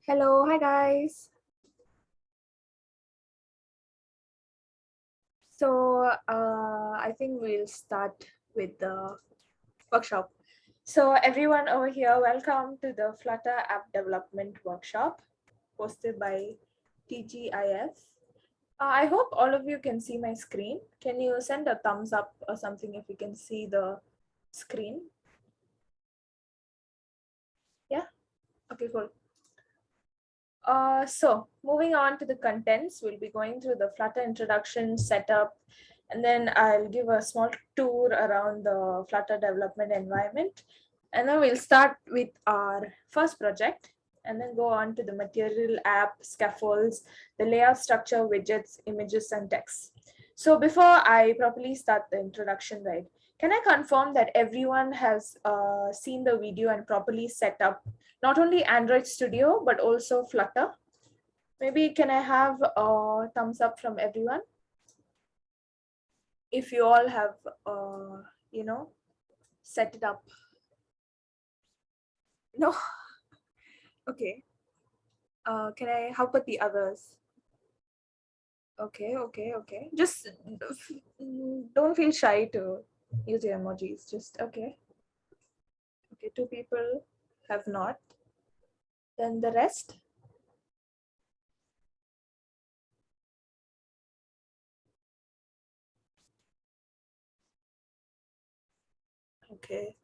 Hello, hi guys. I think we'll start with the workshop. So everyone over here, welcome to the Flutter app development workshop hosted by TGIF. I hope all of you can see my screen. Can you send a thumbs up or something if you can see the screen? Yeah? Okay, cool. So moving on to the contents, we'll be going through the Flutter introduction, setup, and then I'll give a small tour around the Flutter development environment. And then we'll start with our first project and then go on to the material, app, scaffolds, the layout structure, widgets, images, and text. So before I properly start the introduction, right, can I confirm that everyone has seen the video and properly set up not only Android Studio, but also Flutter? Maybe can I have a thumbs up from everyone? If you all have, you know, set it up. No, okay. Can I, how about the others? Okay. Just don't feel shy to use your emojis. Just, okay. Okay, two people have not. Then the rest? Okay.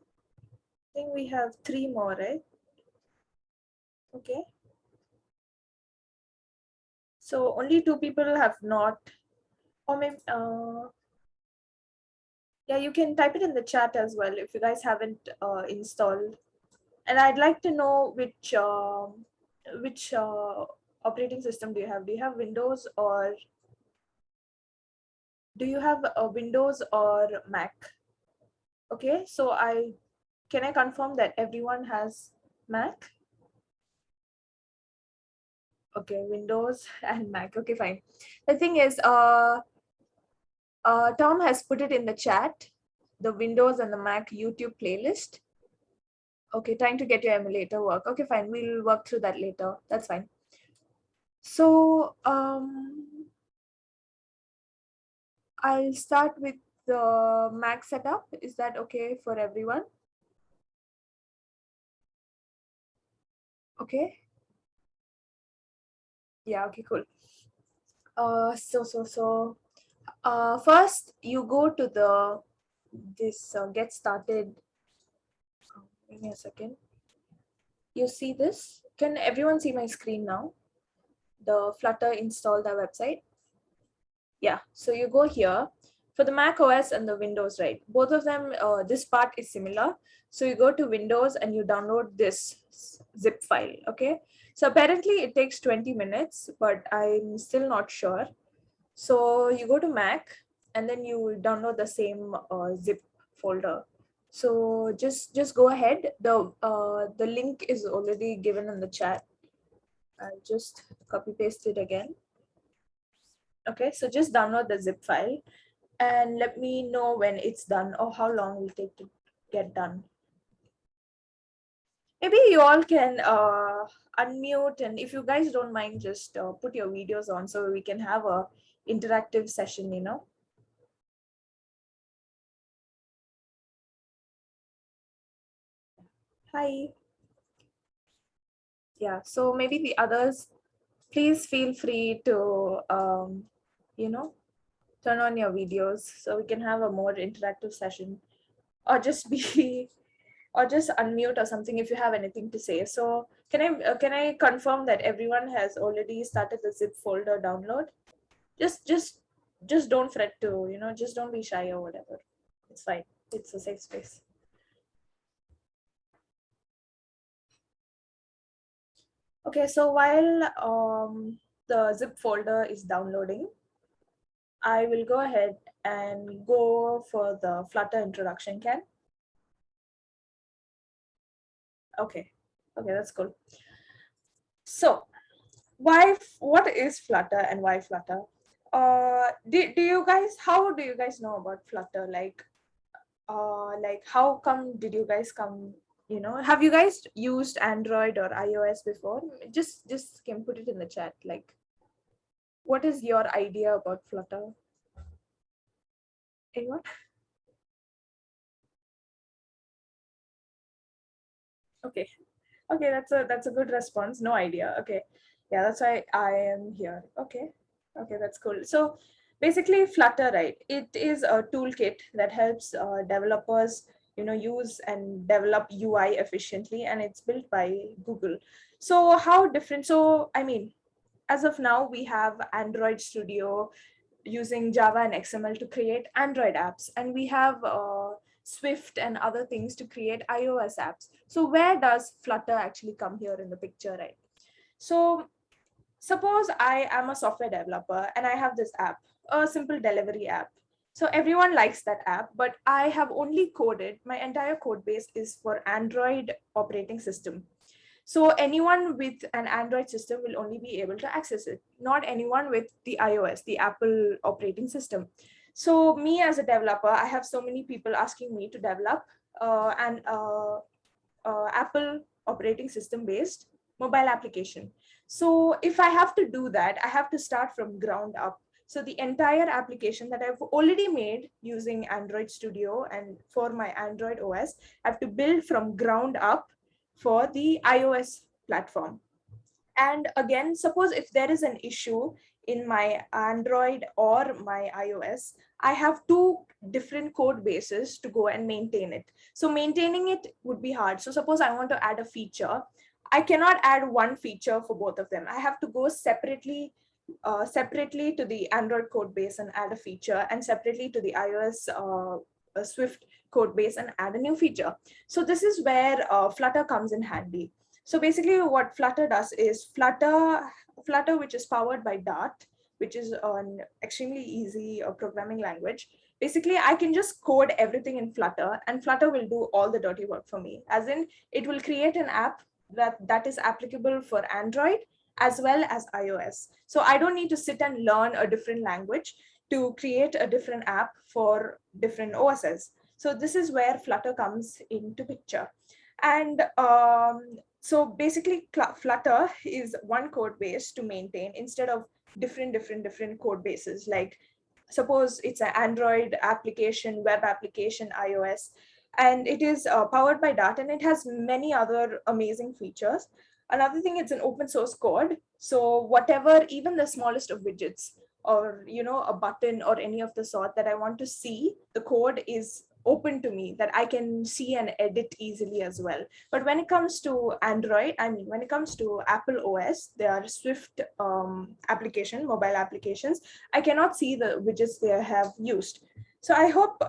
I think we have three more, right? Okay. So only two people have not, or maybe, yeah, you can type it in the chat as well if you guys haven't installed. And I'd like to know which operating system do you have? Do you have Windows or do you have a Windows or Mac? Okay, so can I confirm that everyone has Mac? Okay, Windows and Mac. Okay, fine. The thing is, Tom has put it in the chat, the Windows and the Mac YouTube playlist. Okay, trying to get your emulator work. Okay, fine. We'll work through that later. That's fine. So I'll start with the Mac setup. Is that okay for everyone? Okay. Yeah, okay, cool. First you go to this get started. Give me a second. You see this? Can everyone see my screen now? The Flutter install the website. Yeah, so you go here for the Mac OS and the Windows, right? Both of them, this part is similar. So you go to Windows and you download this zip file, okay? So apparently it takes 20 minutes, but I'm still not sure. So you go to Mac and then you download the same zip folder. So just go ahead. The link is already given in the chat. I'll just copy paste it again. Okay, so just download the zip file and let me know when it's done or how long it will take to get done. Maybe you all can unmute, and if you guys don't mind, just put your videos on so we can have a interactive session, you know. Hi. Yeah, so maybe the others, please feel free to, you know, turn on your videos so we can have a more interactive session, or just be or just unmute or something if you have anything to say. So can I confirm that everyone has already started the zip folder download? Just don't fret to, you know, just don't be shy or whatever. It's fine. It's a safe space. Okay, so while the zip folder is downloading, I will go ahead and go for the Flutter introduction, Ken. Okay, that's cool. So what is Flutter and why Flutter? Do you guys, how do you guys know about Flutter? Like how come did you guys come have you guys used Android or iOS before? Just can put it in the chat. Like, what is your idea about Flutter? Anyone? Okay. Okay, that's a good response. No idea. Okay. Yeah, that's why I am here. Okay. Okay, that's cool. So basically Flutter, right? It is a toolkit that helps developers, use and develop UI efficiently, and it's built by Google. So how different? So I mean, as of now, we have Android Studio using Java and XML to create Android apps, and we have Swift and other things to create iOS apps. So where does Flutter actually come here in the picture, right? So suppose I am a software developer and I have this app, a simple delivery app. So everyone likes that app, but I have only coded, my entire code base is for Android operating system. So anyone with an Android system will only be able to access it, not anyone with the iOS, the Apple operating system. So me as a developer, I have so many people asking me to develop an Apple operating system based mobile application. So if I have to do that, I have to start from ground up. So the entire application that I've already made using Android Studio and for my Android OS, I have to build from ground up for the iOS platform. And again, suppose if there is an issue in my Android or my iOS, I have two different code bases to go and maintain it. So maintaining it would be hard. So suppose I want to add a feature, I cannot add one feature for both of them. I have to go separately to the Android code base and add a feature, and separately to the iOS Swift code base and add a new feature. So this is where Flutter comes in handy. So basically what Flutter does is Flutter, which is powered by Dart, which is an extremely easy programming language. Basically, I can just code everything in Flutter and Flutter will do all the dirty work for me. As in, it will create an app that is applicable for Android as well as iOS. So I don't need to sit and learn a different language to create a different app for different OSs. So this is where Flutter comes into picture. And so basically Flutter is one code base to maintain instead of different code bases. Like suppose it's an Android application, web application, iOS, and it is powered by Dart, and it has many other amazing features. Another thing, it's an open source code. So whatever, even the smallest of widgets or a button or any of the sort that I want to see, the code is open to me that I can see and edit easily as well. But when it comes to Android, when it comes to Apple OS, there are Swift mobile applications. I cannot see the widgets they have used. So I hope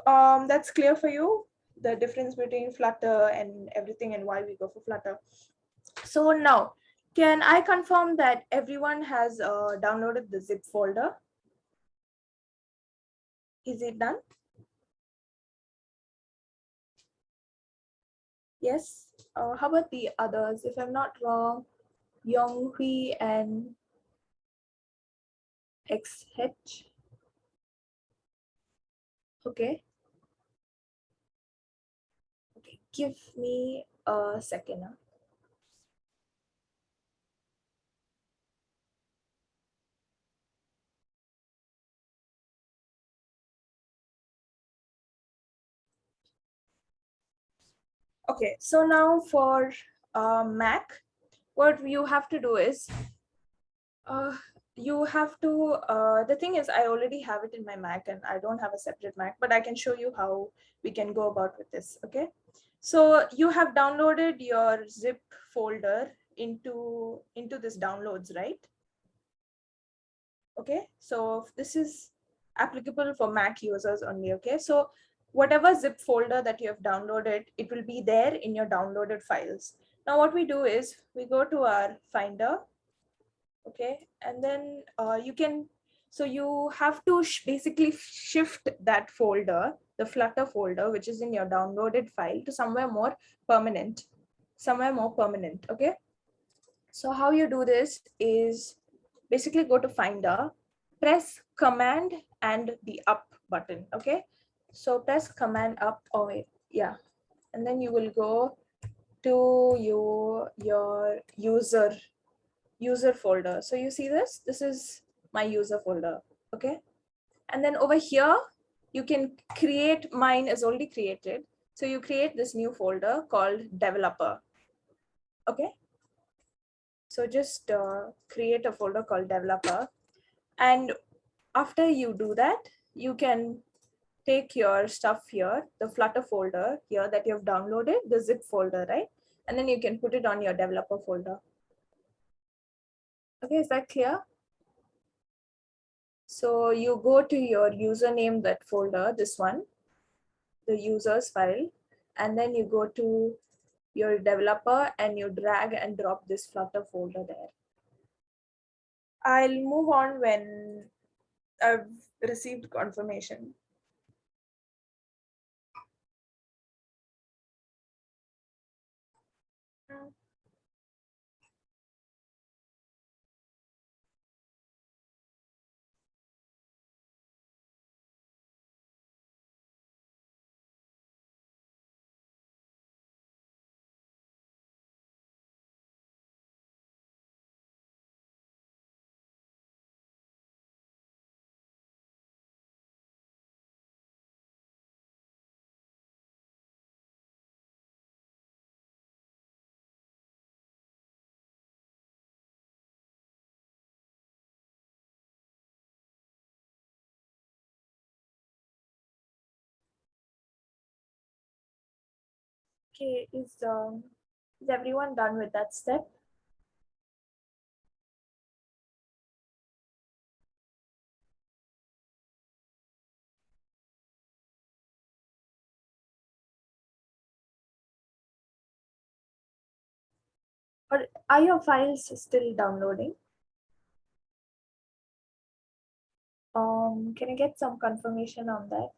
that's clear for you, the difference between Flutter and everything and why we go for Flutter. So now, can I confirm that everyone has downloaded the zip folder? Is it done? Yes. How about the others? If I'm not wrong, Yonghui and XH. Okay. Okay. Give me a second. Okay. So now for Mac, what you have to do is you have to, the thing is, I already have it in my Mac and I don't have a separate Mac, but I can show you how we can go about with this. Okay. So you have downloaded your zip folder into this downloads, right? Okay. So this is applicable for Mac users only. Okay. So whatever zip folder that you have downloaded, it will be there in your downloaded files. Now what we do is we go to our Finder. Okay, and then so you have to basically shift that folder, the Flutter folder, which is in your downloaded file, to somewhere more permanent. Okay. So how you do this is basically go to Finder, press Command and the up button. Okay, so press Command up. Oh wait, yeah, and then you will go to your user folder. So you see this? This is my user folder. Okay. And then over here, you can create, mine is already created. So you create this new folder called developer. Okay. So just create a folder called developer. And after you do that, you can take your stuff here, the Flutter folder here that you've downloaded, the zip folder, right? And then you can put it on your developer folder. Okay, is that clear? So you go to your username, that folder, this one, the users file, and then you go to your developer and you drag and drop this Flutter folder there. I'll move on when I've received confirmation. Okay, is everyone done with that step? Or are your files still downloading? Can I get some confirmation on that?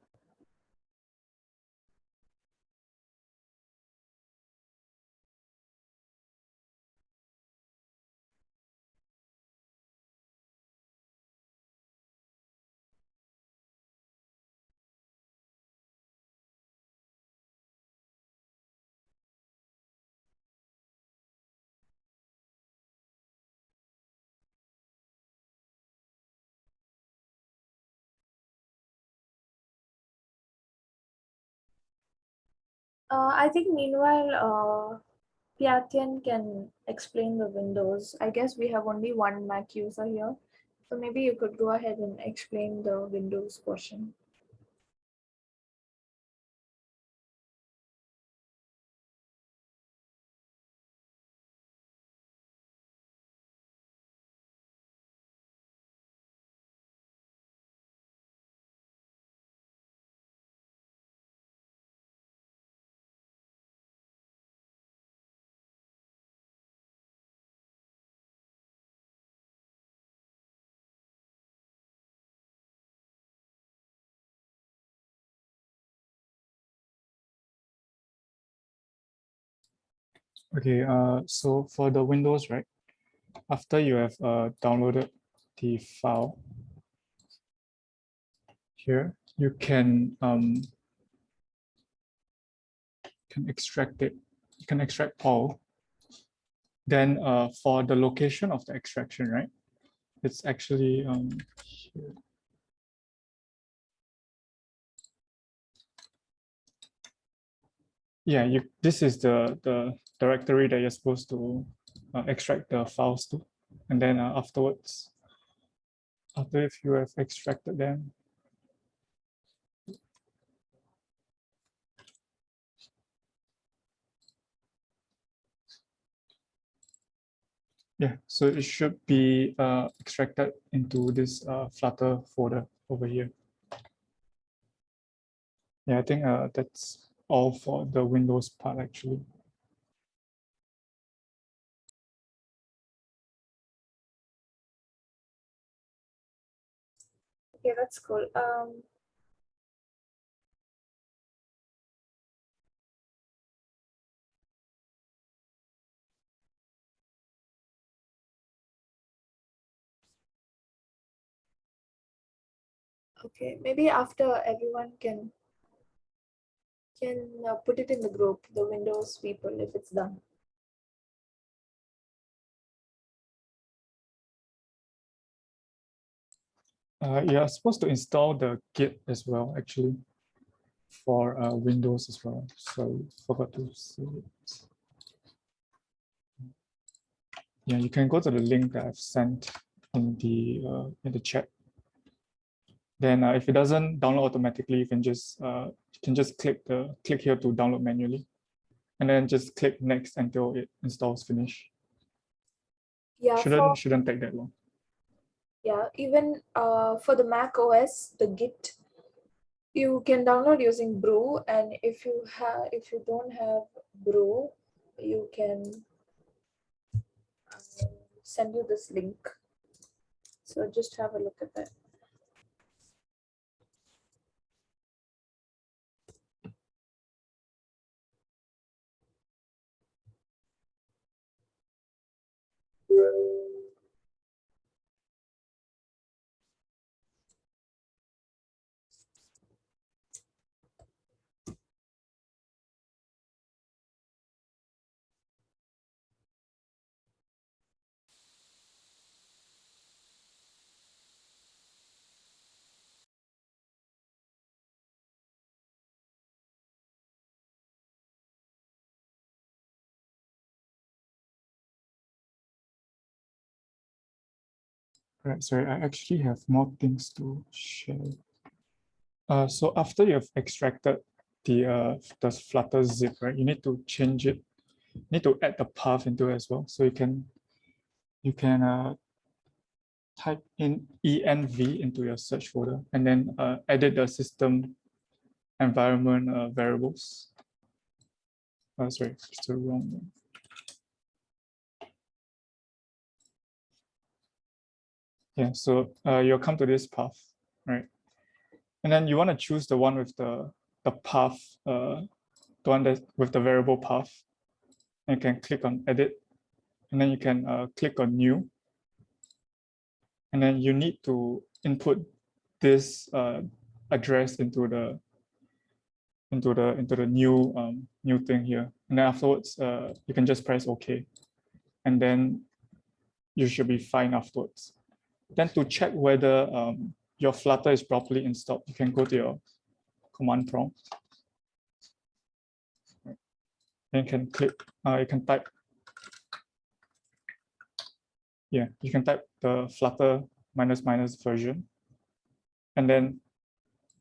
I think meanwhile, Pyathian can explain the windows. I guess we have only one Mac user here. So maybe you could go ahead and explain the Windows portion. Okay, so for the Windows, right, after you have downloaded the file here, you can extract it. You can extract all. Then for the location of the extraction, right, it's actually here. Yeah, this is the directory that you're supposed to extract the files to, and then afterwards, after if you have extracted them, yeah, so it should be extracted into this Flutter folder over here. Yeah, I think that's all for the Windows part actually. Okay, that's cool. Okay, maybe after everyone can can put it in the group, the Windows people, if it's done. You're supposed to install the Git as well, actually, for Windows as well. So forgot to say it. Yeah, you can go to the link that I've sent in the chat. Then if it doesn't download automatically, you can just click here to download manually, and then just click next until it installs finish. Yeah, Shouldn't take that long. yeah, even for the Mac OS, the Git you can download using Brew, and if you don't have Brew, you can send you this link. So just have a look at that. Right, sorry, I actually have more things to share. So after you have extracted the Flutter zip, right, you need to change it. You need to add the path into it as well. So you can type in env into your search folder, and then edit the system environment variables. Sorry, it's the wrong one. Yeah, so you'll come to this path, right? And then you want to choose the one with the path, the one that with the variable path. And you can click on edit, and then you can click on new. And then you need to input this address into the new thing here. And then afterwards, you can just press OK, and then you should be fine afterwards. Then to check whether your Flutter is properly installed, you can go to your command prompt. And you can click, you can type, you can type the Flutter -- version. And then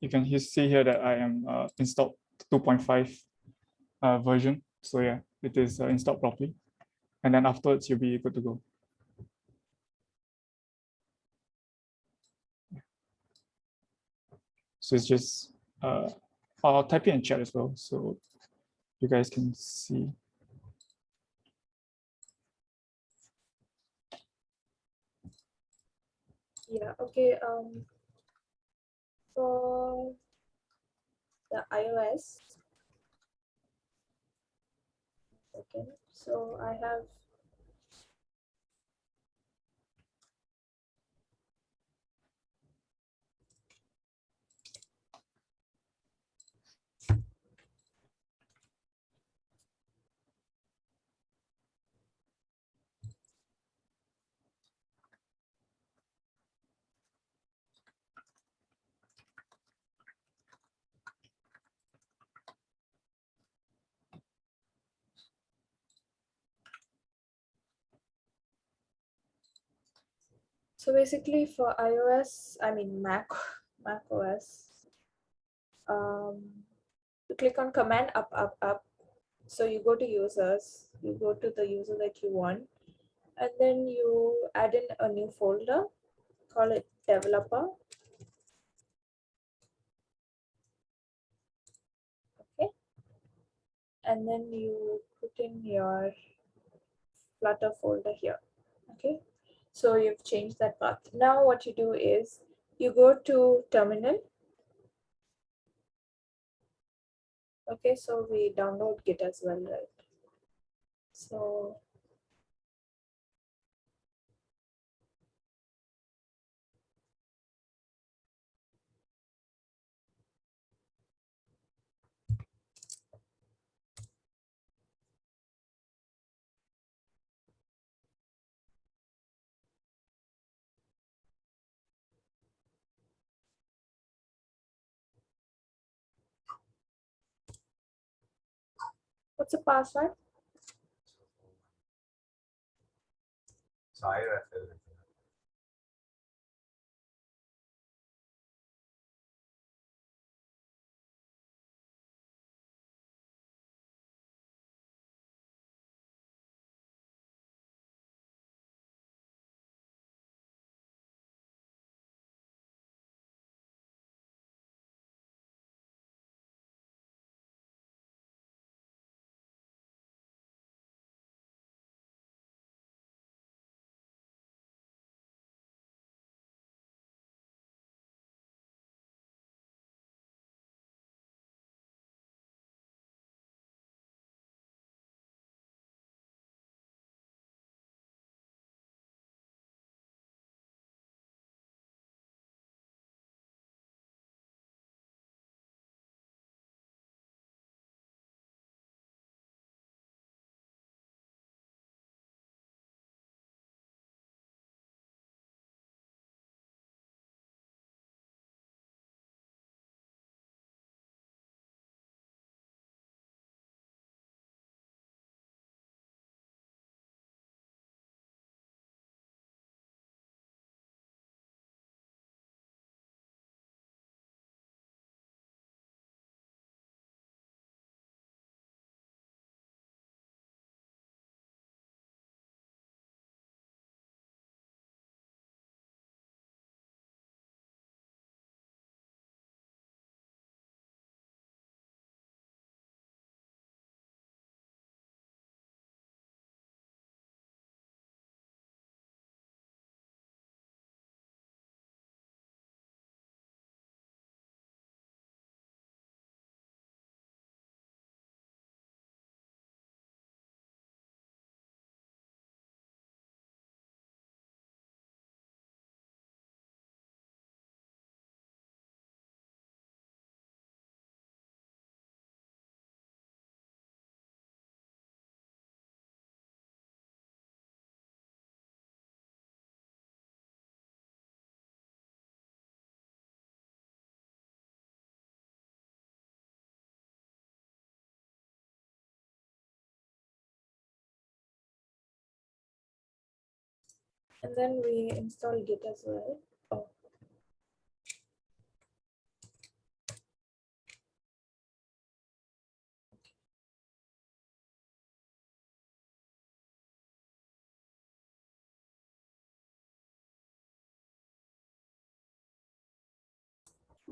you can see here that I am installed 2.5 version. So yeah, it is installed properly. And then afterwards, you'll be good to go. So it's just, I'll type it in chat as well, so you guys can see. Yeah, okay. For the iOS, okay, so I have so basically for iOS, I mean Mac OS, you click on command up. So you go to users, you go to the user that you want, and then you add in a new folder, call it developer. Okay, and then you put in your Flutter folder here. Okay, so you've changed that path. Now what you do is you go to terminal. Okay, so we download Git as well, right? So What's the password? And then we install Git as well. Oh.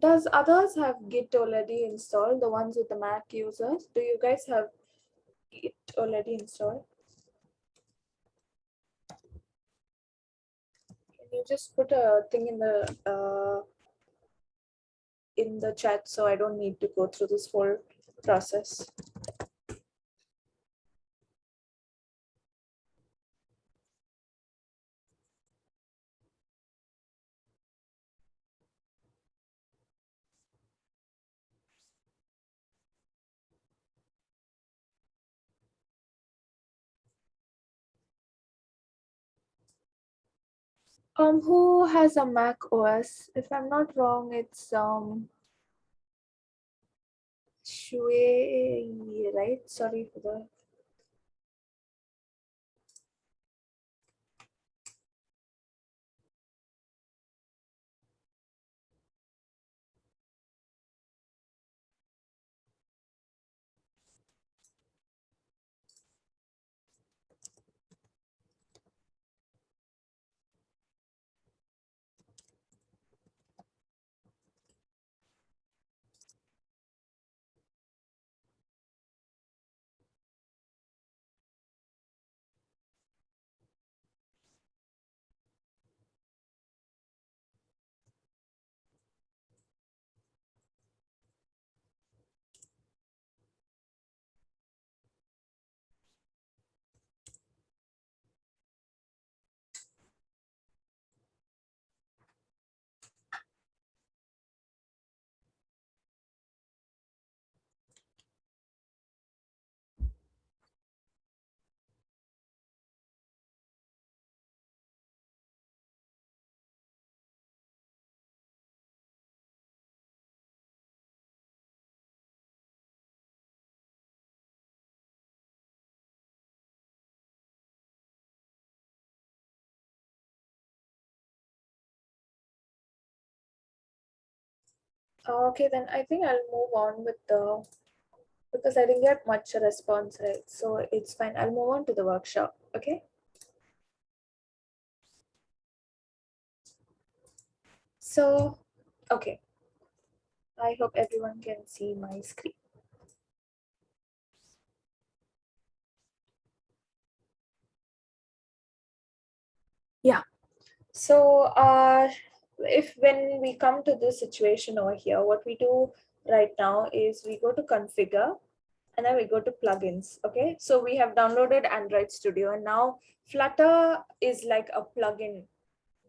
Does others have Git already installed? The ones with the Mac users? Do you guys have Git already installed? Can you just put a thing in the chat so I don't need to go through this whole process? Who has a Mac OS? If I'm not wrong, it's Shui, right? Sorry for the Okay, then I think I'll move on with the, because I didn't get much response, right? So it's fine. I'll move on to the workshop. Okay. So, okay. I hope everyone can see my screen. Yeah. So, if when we come to this situation over here, what we do right now is we go to configure and then we go to plugins. Okay. So we have downloaded Android Studio and now Flutter is like a plugin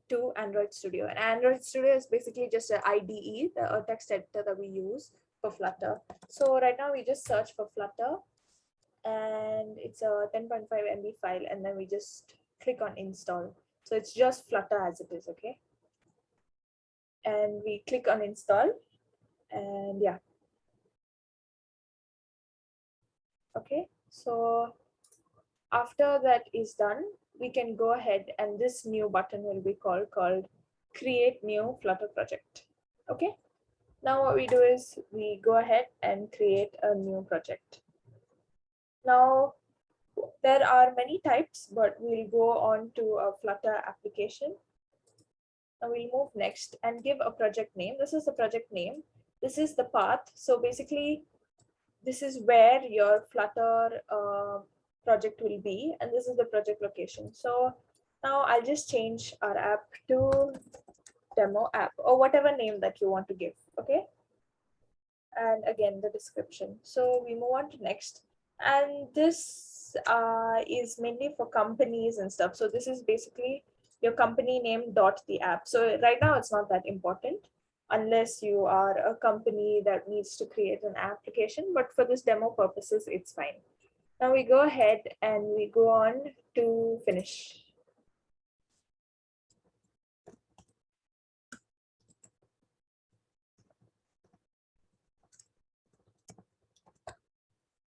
to Android Studio. And Android Studio is basically just an IDE, a text editor that we use for Flutter. So right now we just search for Flutter and it's a 10.5 MB file and then we just click on install. So it's just Flutter as it is, okay? And we click on install and yeah. Okay, so after that is done, we can go ahead and this new button will be called create new Flutter project. Okay, now what we do is we go ahead and create a new project. Now there are many types, but we'll go on to a Flutter application. Now we'll move next and give a project name. This is the project name. This is the path. So basically, this is where your Flutter project will be, and this is the project location. So now I'll just change our app to demo app or whatever name that you want to give. Okay. And again, the description. So we move on to next. And this is mainly for companies and stuff. So this is basically your company name dot the app. So right now it's not that important unless you are a company that needs to create an application. But for this demo purposes, it's fine. Now we go ahead and we go on to finish.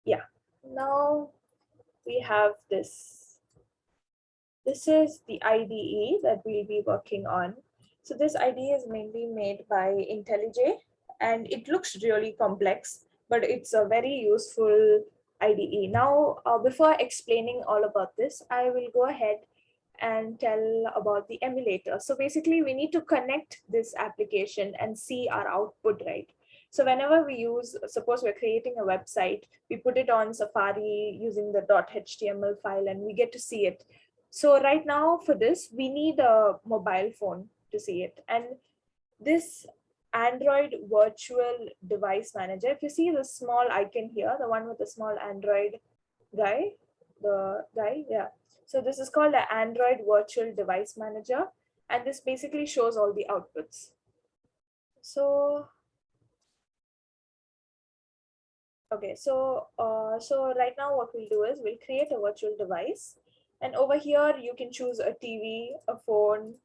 Yeah. Now we have this. This is the IDE that we'll be working on. So this IDE is mainly made by IntelliJ and it looks really complex, but it's a very useful IDE. Now, before explaining all about this, I will go ahead and tell about the emulator. So basically we need to connect this application and see our output, right? So whenever we use, suppose we're creating a website, we put it on Safari using the .html file and we get to see it. So right now for this, we need a mobile phone to see it. And this Android virtual device manager, if you see the small icon here, the one with the small Android guy, yeah. So this is called the Android virtual device manager. And this basically shows all the outputs. So okay, so right now what we'll do is we'll create a virtual device, and over here you can choose a TV, a phone,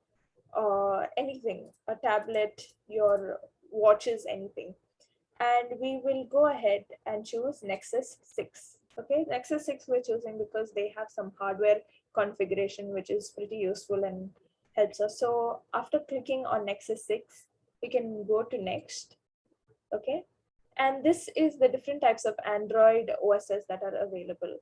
anything, a tablet, your watches, anything. And we will go ahead and choose Nexus 6. Okay, Nexus 6 we're choosing because they have some hardware configuration which is pretty useful and helps us. So after clicking on Nexus 6, we can go to next. Okay, and this is the different types of Android OSs that are available.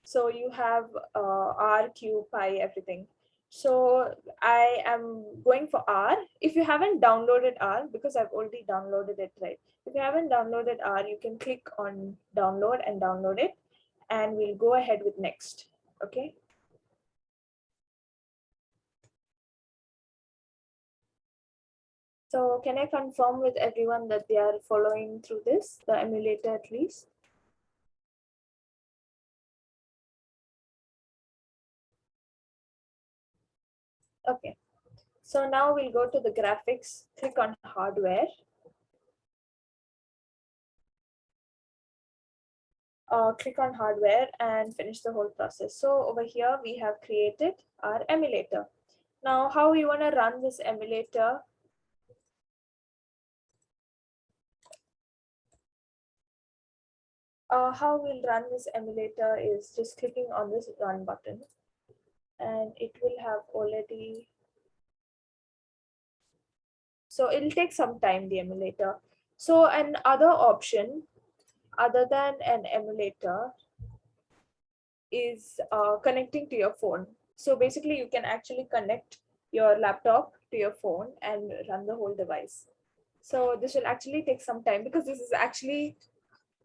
So you have R, Q, Pi, everything. So I am going for R. If you haven't downloaded R, because I've already downloaded it, right? If you haven't downloaded R, you can click on download and download it, and we'll go ahead with next. Okay. So can I confirm with everyone that they are following through this, the emulator at least? Okay. So now we'll go to the graphics, click on hardware. Click on hardware and finish the whole process. So over here we have created our emulator. Now how we want to run this emulator? How we'll run this emulator is just clicking on this run button, and it will have already. So it'll take some time, the emulator. So another option other than an emulator is connecting to your phone. So basically you can actually connect your laptop to your phone and run the whole device. So this will actually take some time because this is actually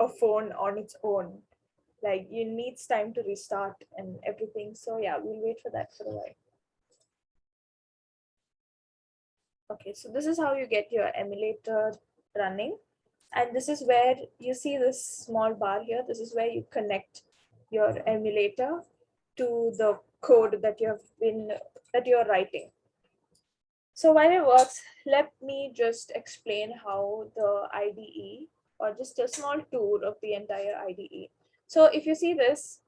a phone on its own. Like you needs time to restart and everything. So yeah, we'll wait for that for a while. Okay, so this is how you get your emulator running. And this is where you see this small bar here. This is where you connect your emulator to the code that you're writing. So while it works, let me just explain how the IDE, or just a small tour of the entire IDE. So if you see this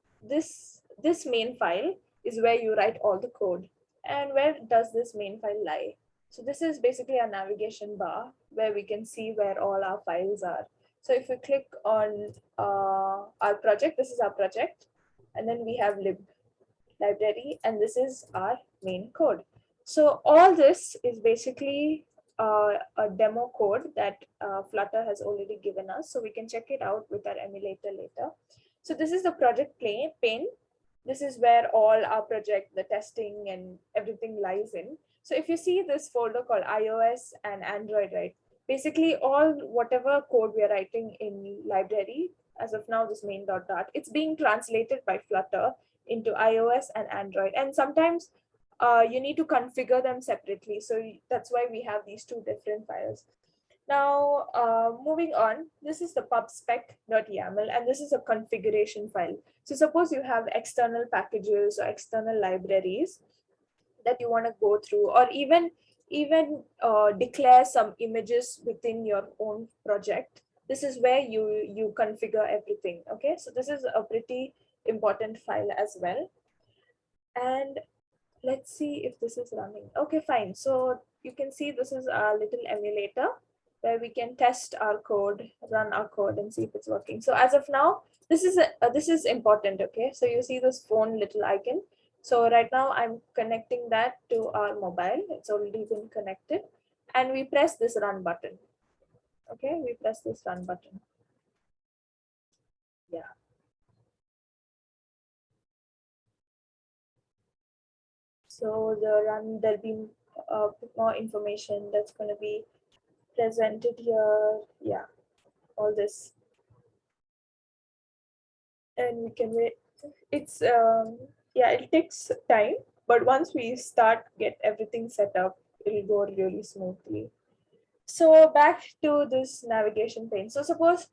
main file is where you write all the code. And where does this main file lie? So this is basically a navigation bar where we can see where all our files are. So if we click on our project, this is our project, and then we have library, and this is our main code. So all this is basically a demo code that Flutter has already given us. So we can check it out with our emulator later. So this is the project pane. This is where all our project, the testing and everything lies in. So if you see this folder called iOS and Android, right? Basically all whatever code we are writing in library, as of now, this main dot, it's being translated by Flutter into iOS and Android. And sometimes you need to configure them separately. So that's why we have these two different files. Now, moving on, this is the pubspec.yaml, and this is a configuration file. So suppose you have external packages or external libraries that you want to go through, or even declare some images within your own project. This is where you configure everything. Okay, so this is a pretty important file as well. And let's see if this is running. Okay, fine. So you can see this is our little emulator where we can test our code, run our code, and see if it's working. So as of now, this is important. Okay, so you see this phone little icon. So right now I'm connecting that to our mobile. It's already been connected, and we press this run button. Okay, we press this run button. Yeah. So the run, there'll be more information that's going to be presented here. Yeah, all this, and we can wait. It's yeah, it takes time, but once we start get everything set up, it'll go really smoothly. So back to this navigation pane. So suppose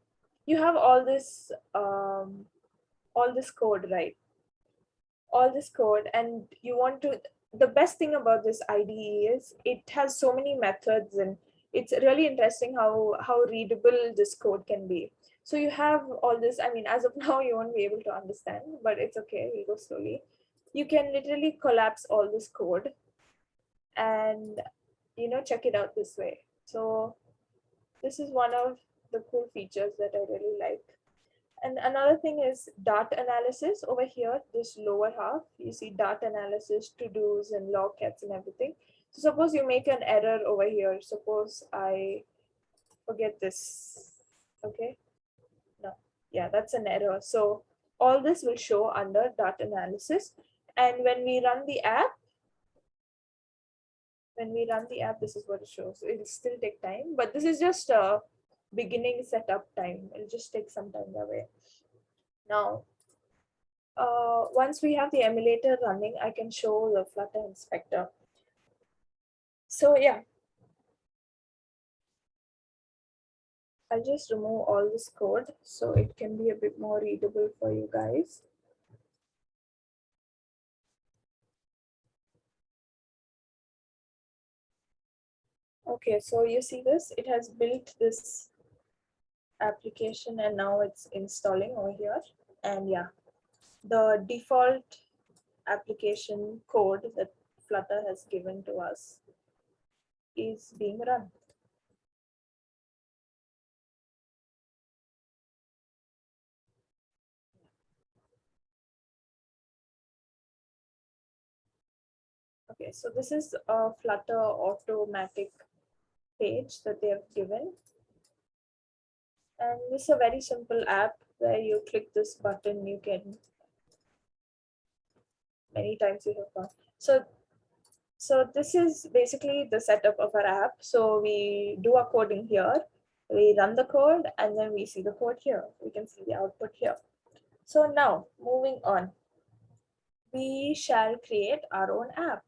you have all this code, right? All this code, and you want to, the best thing about this IDE is it has so many methods, and it's really interesting how readable this code can be. So you have all this, I mean, as of now you won't be able to understand, but it's okay, we'll go slowly. You can literally collapse all this code and check it out this way. So this is one of the cool features that I really like. And another thing is dart analysis over here, this lower half, you see dart analysis, to-dos and logcats and everything. So suppose you make an error over here. Suppose I forget this. Okay, no, yeah, that's an error. So all this will show under dart analysis. And when we run the app, this is what it shows. It'll still take time, but this is just a beginning setup time. It'll just take some time away. Now, once we have the emulator running, I can show the Flutter inspector. So yeah, I'll just remove all this code so it can be a bit more readable for you guys. Okay, so you see this, it has built this application and now it's installing over here. And yeah, the default application code that Flutter has given to us is being run. Okay, so this is a Flutter automatic page that they have given. And this is a very simple app where you click this button, you can many times you have gone. So this is basically the setup of our app. So we do our coding here, we run the code, and then we see the code here. We can see the output here. So now moving on, we shall create our own app.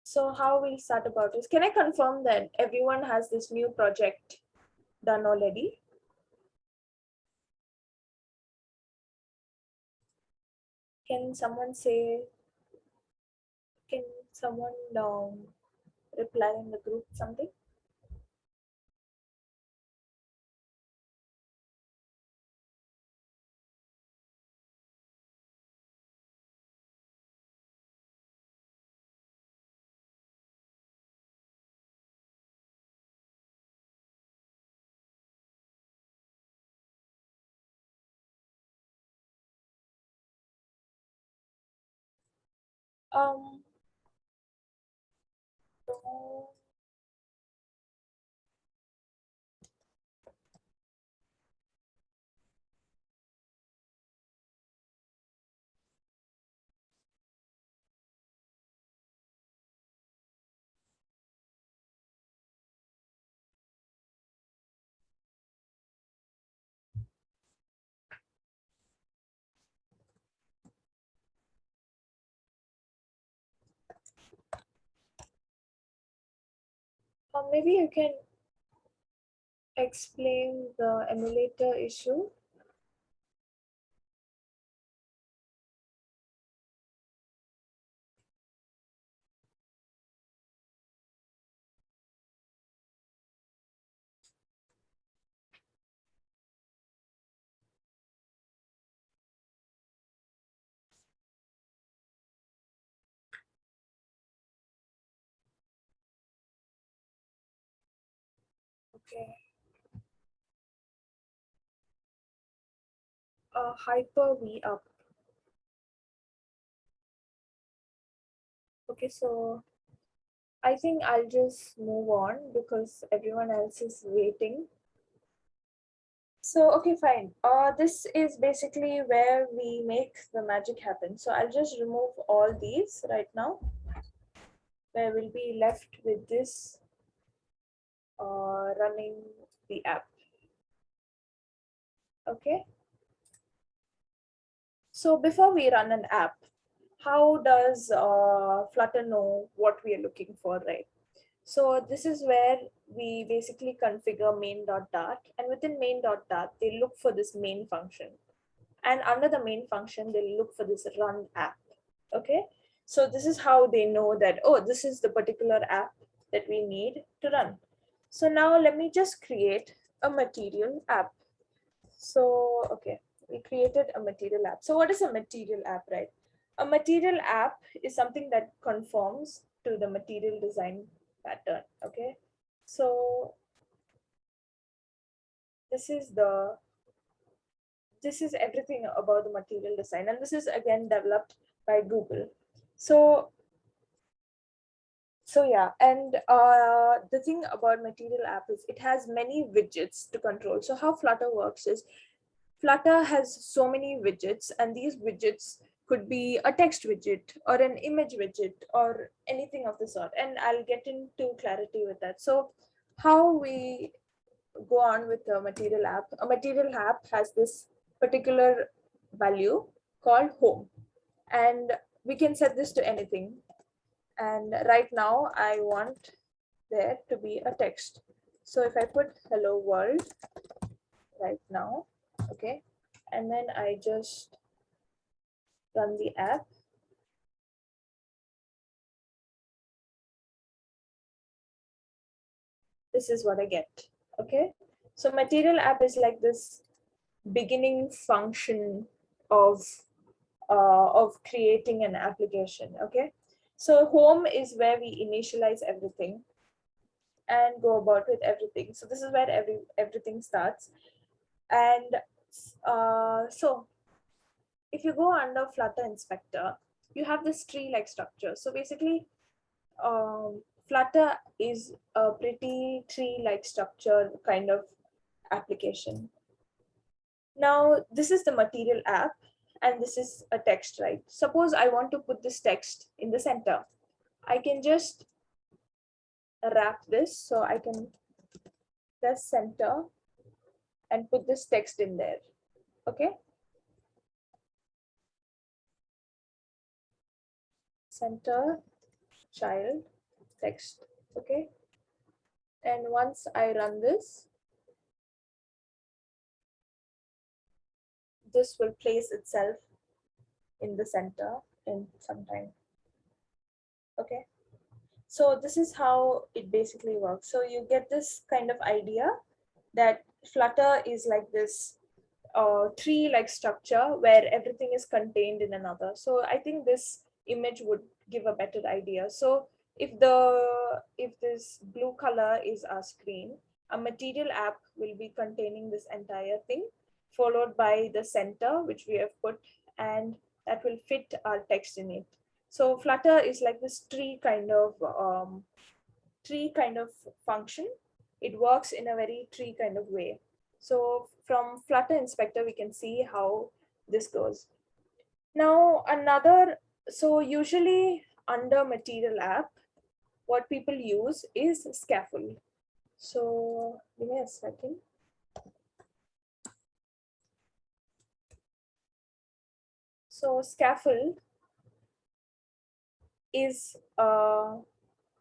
So how we'll start about this? Can I confirm that everyone has this new project done already? Can someone say, can someone reply in the group something? Um, no. Maybe you can explain the emulator issue. Okay. Hyper V up. Okay, so I think I'll just move on because everyone else is waiting. So, okay, fine. This is basically where we make the magic happen. So I'll just remove all these right now, where we'll be left with this running the app. Okay. So before we run an app, how does Flutter know what we are looking for, right? So this is where we basically configure main.dart, and within main.dart, they look for this main function. And under the main function, they'll look for this run app. Okay. So this is how they know that, oh, this is the particular app that we need to run. So now let me just create a material app. So, okay, we created a material app. So what is a material app, right? A material app is something that conforms to the material design pattern, okay? So this is the, this is everything about the material design. And this is again developed by Google. So yeah, and the thing about material app is it has many widgets to control. So how Flutter works is Flutter has so many widgets, and these widgets could be a text widget or an image widget or anything of the sort. And I'll get into clarity with that. So how we go on with the material app, a material app has this particular value called home, and we can set this to anything. And right now I want there to be a text. So if I put hello world right now, okay, and then I just run the app, this is what I get. Okay, so material app is like this beginning function of creating an application. Okay, so home is where we initialize everything and go about with everything. So this is where everything starts. And so if you go under Flutter Inspector, you have this tree-like structure. So basically, Flutter is a pretty tree-like structure kind of application. Now, this is the material app and this is a text, right? Suppose I want to put this text in the center. I can just wrap this, so I can press center and put this text in there, okay? Center, child, text, okay? And once I run this will place itself in the center in some time, okay? So this is how it basically works. So you get this kind of idea that Flutter is like this tree-like structure where everything is contained in another. So I think this image would give a better idea. So if this blue color is our screen, a material app will be containing this entire thing, followed by the center, which we have put, and that will fit our text in it. So Flutter is like this tree kind of function. It works in a very tree kind of way. So from Flutter Inspector, we can see how this goes. Now so usually under Material app, what people use is scaffold. So give me a second. So scaffold is a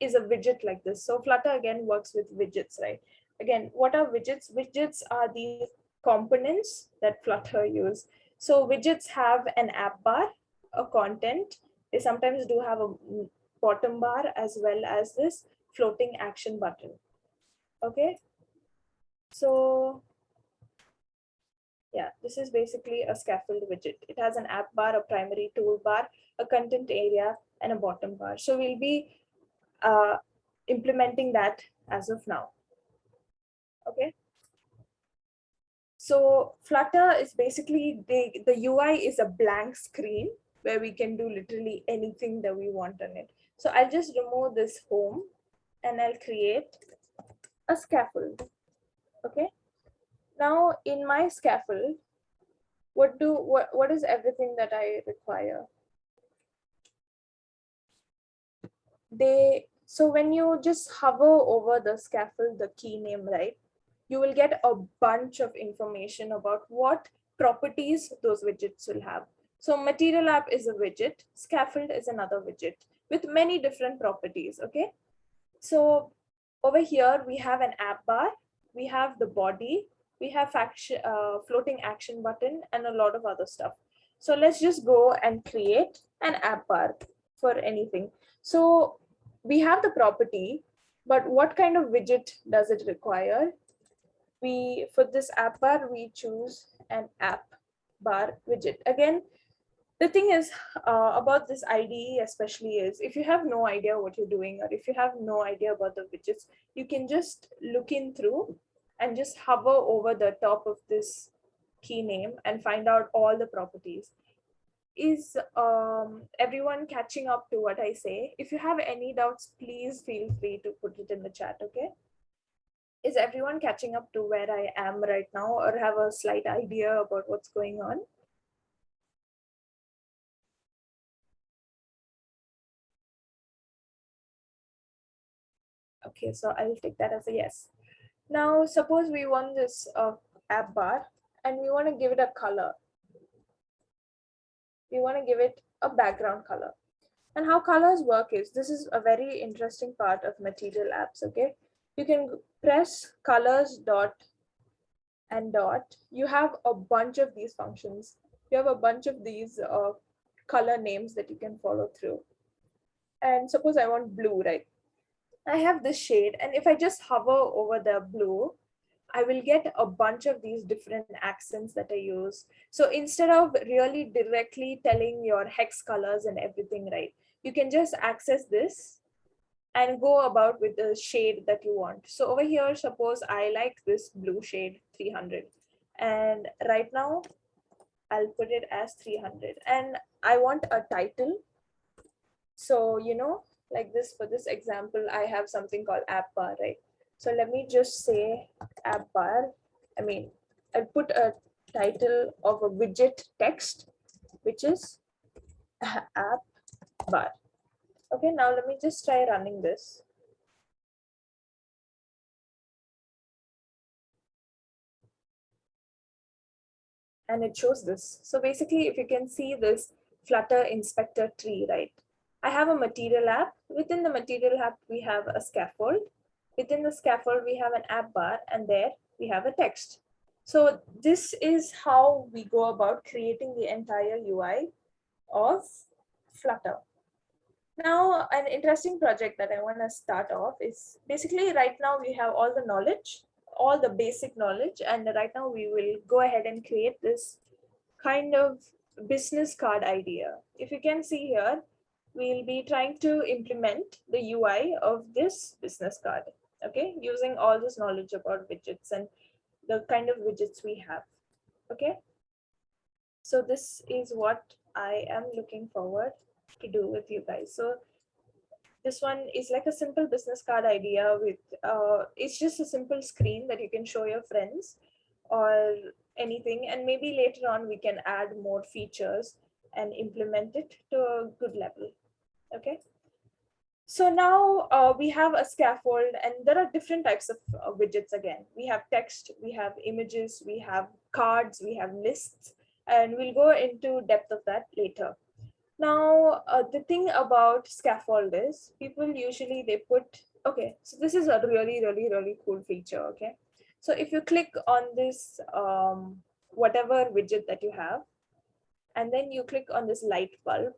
widget like this. So Flutter again works with widgets, right? Again, what are widgets? Widgets are the components that Flutter use. So widgets have an app bar, a content. They sometimes do have a bottom bar as well as this floating action button. Okay. So yeah, this is basically a scaffold widget. It has an app bar, a primary toolbar, a content area, and a bottom bar. So we'll be implementing that as of now. Okay. So Flutter is basically the UI is a blank screen where we can do literally anything that we want on it. So I'll just remove this home and I'll create a scaffold. Okay. Now in my scaffold, what is everything that I require? So when you just hover over the scaffold, the key name, right, you will get a bunch of information about what properties those widgets will have. So Material app is a widget, scaffold is another widget with many different properties, okay? So over here, we have an app bar, we have the body, we have floating action button, and a lot of other stuff. So let's just go and create an app bar for anything. So we have the property, but what kind of widget does it require? For this app bar, we choose an app bar widget. Again, the thing is about this IDE especially is if you have no idea what you're doing or if you have no idea about the widgets, you can just look in through and just hover over the top of this key name and find out all the properties. Is everyone catching up to what I say? If you have any doubts, please feel free to put it in the chat, okay? Is everyone catching up to where I am right now or have a slight idea about what's going on? Okay, so I'll take that as a yes. Now, suppose we want this app bar and we want to give it a color. We want to give it a background color. And how colors work is, this is a very interesting part of Material apps, okay? You can press colors dot and dot. You have a bunch of these functions. You have a bunch of these color names that you can follow through. And suppose I want blue, right? I have this shade, and if I just hover over the blue, I will get a bunch of these different accents that I use. So instead of really directly telling your hex colors and everything, right, you can just access this and go about with the shade that you want. So over here, suppose I like this blue shade 300. And right now, I'll put it as 300. And I want a title. So, like this, for this example, I have something called app bar, right? So let me just say app bar I mean, I'll put a title of a widget text, which is app bar. Okay, now let me just try running this. And it shows this. So basically, if you can see this Flutter inspector tree, right? I have a material app. Within the material app, we have a scaffold. Within the scaffold, we have an app bar, and there we have a text. So this is how we go about creating the entire UI of Flutter. Now, an interesting project that I want to start off is basically right now we have all the knowledge, all the basic knowledge, and right now we will go ahead and create this kind of business card idea. If you can see here, we'll be trying to implement the UI of this business card, okay, using all this knowledge about widgets and the kind of widgets we have, okay. So this is what I am looking forward to do with you guys. So this one is like a simple business card idea with, it's just a simple screen that you can show your friends or anything. And maybe later on we can add more features and implement it to a good level. Okay. So now we have a scaffold and there are different types of widgets again. We have text, we have images, we have cards, we have lists, and we'll go into depth of that later. Now, the thing about scaffold is people usually they put, okay, so this is a really cool feature, okay? So if you click on this, whatever widget that you have, and then you click on this light bulb,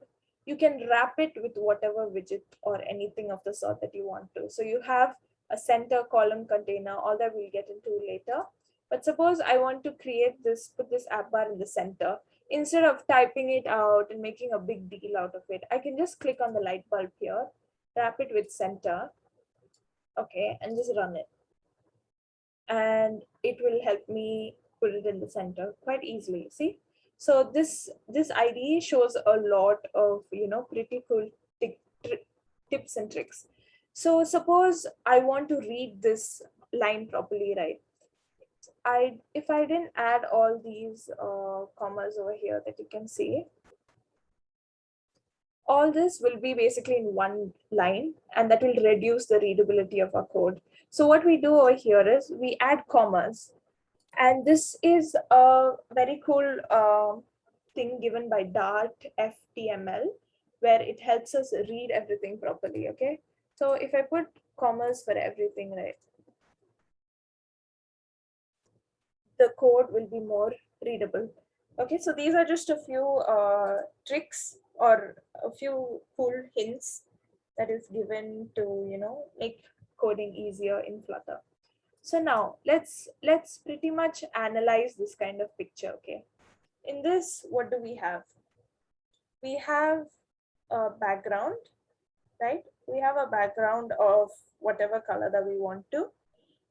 you can wrap it with whatever widget or anything of the sort that you want to. So you have a center column container, all that we'll get into later. But suppose I want to create this, put this app bar in the center. Instead of typing it out and making a big deal out of it, I can just click on the light bulb here, wrap it with center, okay, and just run it. And it will help me put it in the center quite easily. See, so this IDE shows a lot of pretty cool tips and tricks. So suppose I want to read this line properly, right? If I didn't add all these commas over here that you can see, all this will be basically in one line and that will reduce the readability of our code. So what we do over here is we add commas. And this is a very cool thing given by Dart FTML, where it helps us read everything properly, okay? So if I put commas for everything, right, the code will be more readable. Okay, so these are just a few tricks or a few cool hints that is given to, make coding easier in Flutter. So now let's pretty much analyze this kind of picture, okay? In this, what do we have? We have a background, right? We have a background of whatever color that we want to.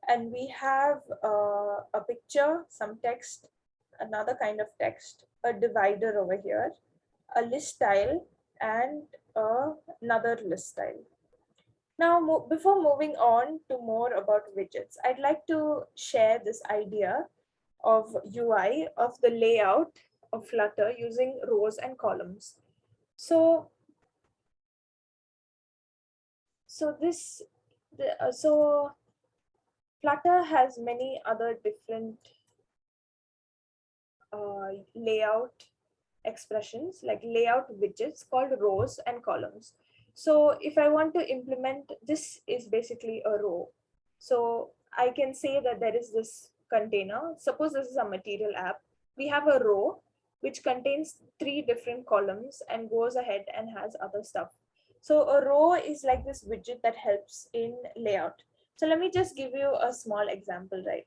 And we have a picture, some text, another kind of text, a divider over here, a list style, and another list style. Now, before moving on to more about widgets, I'd like to share this idea of UI of the layout of Flutter using rows and columns. So, so Flutter has many other different layout expressions like layout widgets called rows and columns. So if I want to implement, this is basically a row. So I can say that there is this container. Suppose this is a material app. We have a row which contains 3 different columns and goes ahead and has other stuff. So a row is like this widget that helps in layout. So let me just give you a small example, right,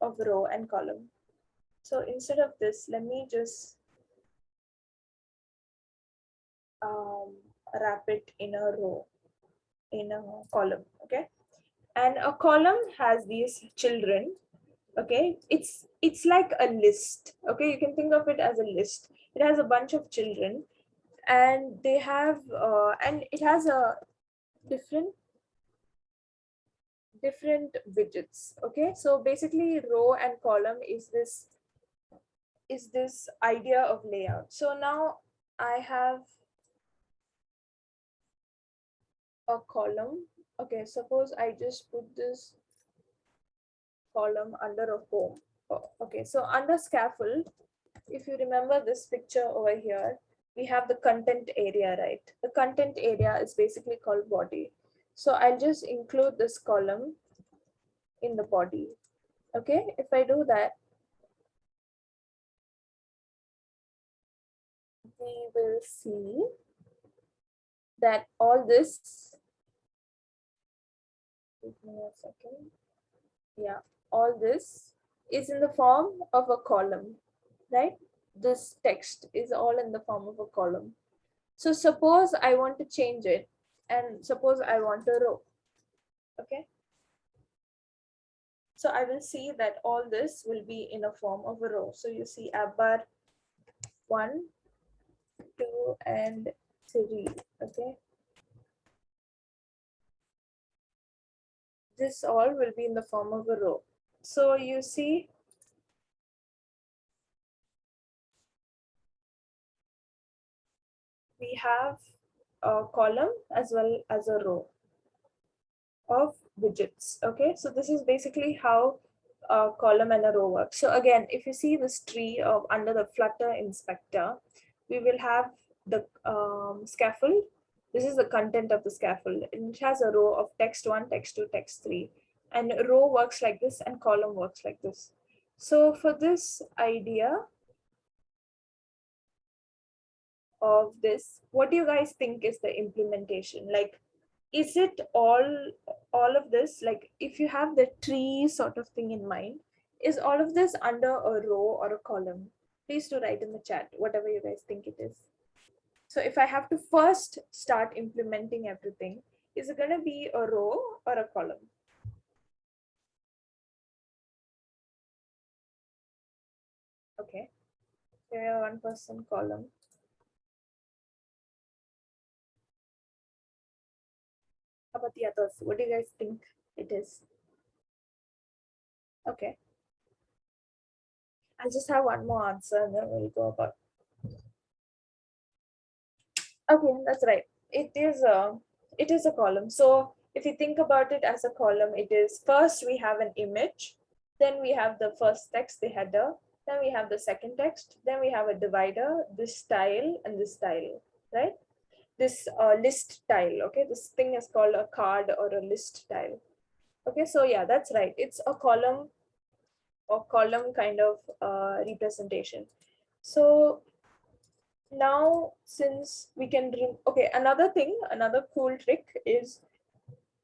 of row and column. So instead of this, let me just wrap it in a row, in a column, okay? And a column has these children, okay? It's like a list, okay? You can think of it as a list. It has a bunch of children and they have, and it has a different different widgets. Okay, so basically row and column is this idea of layout. So now I have a column. Okay, suppose I just put this column under a home. Oh, okay, so under scaffold, if you remember this picture over here, we have the content area, right? The content area is basically called body. So I'll just include this column in the body. Okay, if I do that, we will see that all this, give me a second. Yeah, all this is in the form of a column, right? This text is all in the form of a column. So suppose I want to change it, and suppose I want a row. Okay, so I will see that all this will be in a form of a row. So you see app bar 1, 2, and 3. Okay, this all will be in the form of a row. So you see we have a column as well as a row of widgets. Okay, so this is basically how a column and a row works. So again, if you see this tree of under the flutter inspector, we will have the scaffold. This is the content of the scaffold, and it has a row of text 1, text 2, text 3, and row works like this and column works like this. So for this idea of this, what do you guys think is the implementation? Like, is it all of this, like if you have the tree sort of thing in mind, is all of this under a row or a column? Please do write in the chat whatever you guys think it is. So if I have to first start implementing everything, is it going to be a row or a column? Okay, so we have one person column. How about the others? What do you guys think it is? Okay, I'll just have one more answer and then we'll go about. Okay, that's right. It is a column. So if you think about it as a column, it is first we have an image, then we have the first text, the header, then we have the second text, then we have a divider, this style and this style, right? This list tile. Okay, this thing is called a card or a list tile. Okay, so yeah, that's right. It's a column or column kind of representation. So now since we can okay, another cool trick is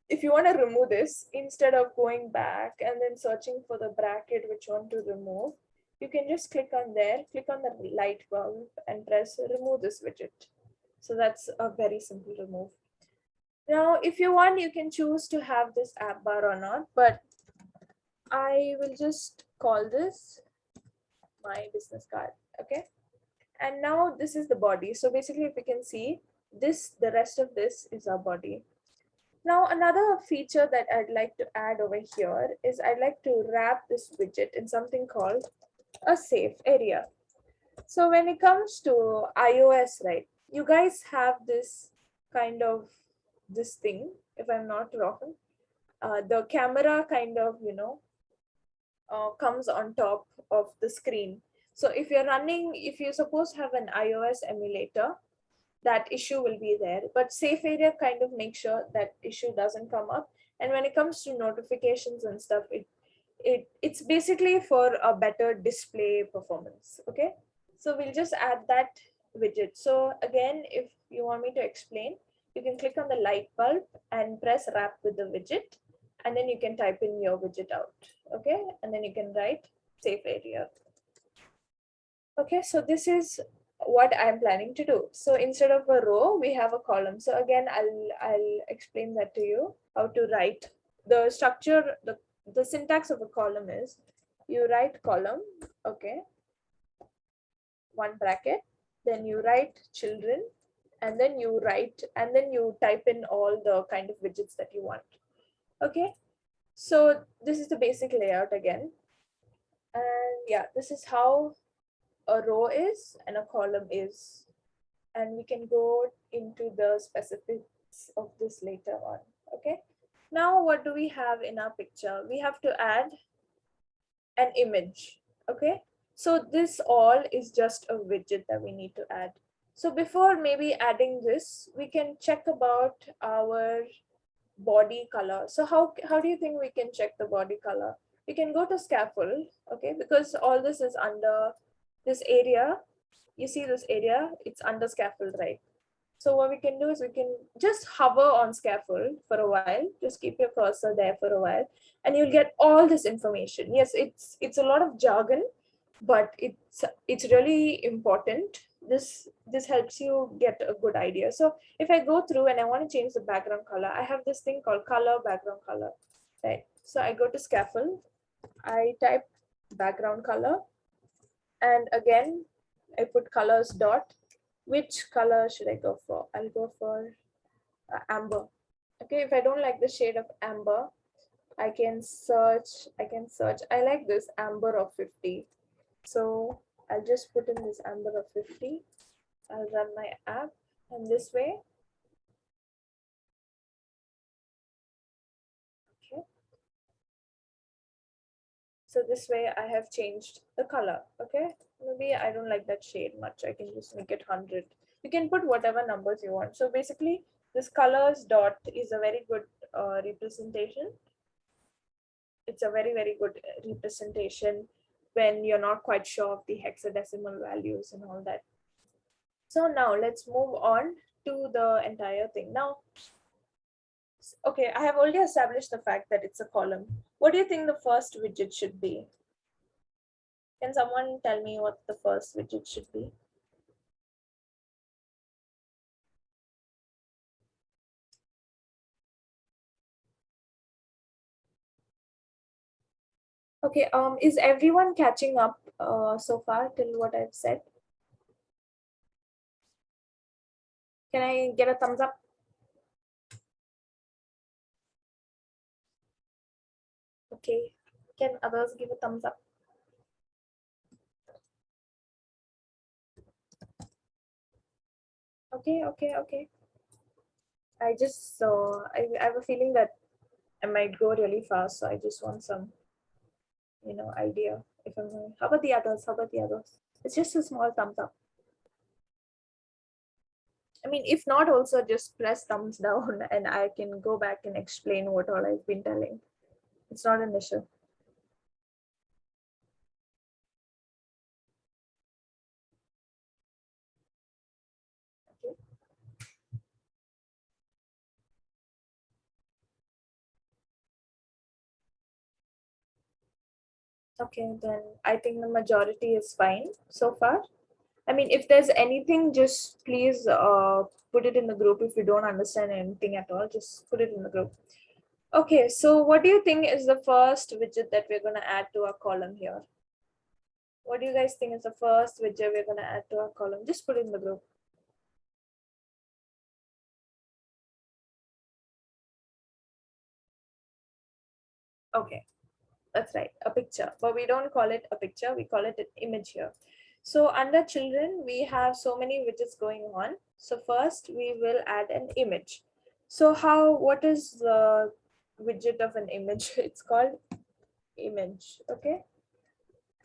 if you want to remove this, instead of going back and then searching for the bracket which you want to remove, you can just click on there, click on the light bulb and press remove this widget. So that's a very simple remove. Now if you want, you can choose to have this app bar or not, but I will just call this my business card. Okay, and now this is the body. So basically, if you can see this, the rest of this is our body. Now another feature that I'd like to add over here is I'd like to wrap this widget in something called a safe area. So when it comes to iOS, right, you guys have this kind of this thing, if I'm not wrong, the camera kind of, comes on top of the screen. So if you're running, if you suppose have an iOS emulator, that issue will be there, but safe area kind of makes sure that issue doesn't come up. And when it comes to notifications and stuff, it's basically for a better display performance. Okay, so we'll just add that widget. So again, if you want me to explain, you can click on the light bulb and press wrap with the widget, and then you can type in your widget out. Okay, and then you can write safe area. Okay, so this is what I'm planning to do. So instead of a row, we have a column. So again, I'll explain that to you, how to write the structure. The syntax of a column is you write column, okay, one bracket, then you write children, and then you type in all the kind of widgets that you want. Okay, So this is the basic layout again. And yeah, this is how a row is and a column is. And we can go into the specifics of this later on. Okay. Now, what do we have in our picture? We have to add an image. Okay. So this all is just a widget that we need to add. So before maybe adding this, we can check about our body color. So how do you think we can check the body color? We can go to scaffold, okay, because all this is under this area. You see this area, it's under scaffold, right? So what we can do is we can just hover on scaffold for a while, just keep your cursor there for a while, and you'll get all this information. Yes, it's a lot of jargon, but it's really important. This helps you get a good idea. So if I go through and I want to change the background color, I have this thing called color background color, right? So I go to scaffold, I type background color, and again I put colors dot. Which color should I go for? I'll go for amber. Okay, if I don't like the shade of amber, I can search. I like this amber of 50. So I'll just put in this amber of 50. I'll run my app, and this way, okay. So this way I have changed the color, okay. Maybe I don't like that shade much. I can just make it 100. You can put whatever numbers you want. So basically, this colors dot is a very good representation. It's a very, very good representation when you're not quite sure of the hexadecimal values and all that. So now let's move on to the entire thing. Now, okay, I have already established the fact that it's a column. What do you think the first widget should be? Can someone tell me what the first widget should be? Okay, is everyone catching up so far till what I've said? Can I get a thumbs up? Okay, can others give a thumbs up? Okay, okay, okay. I have a feeling that I might go really fast, so I just want some, idea if I'm going. How about the others? How about the others? It's just a small thumbs up. I mean, if not, also just press thumbs down and I can go back and explain what all I've been telling. It's not an issue. Okay. Okay, then I think the majority is fine so far. I mean, if there's anything, just please put it in the group. If you don't understand anything at all, just put it in the group. Okay, so what do you think is the first widget that we're going to add to our column here? What do you guys think is the first widget we're going to add to our column? Just put it in the group. Okay, that's right, a picture. But we don't call it a picture, we call it an image here. So under children, we have so many widgets going on. So first we will add an image. So what is the widget of an image? It's called image, okay?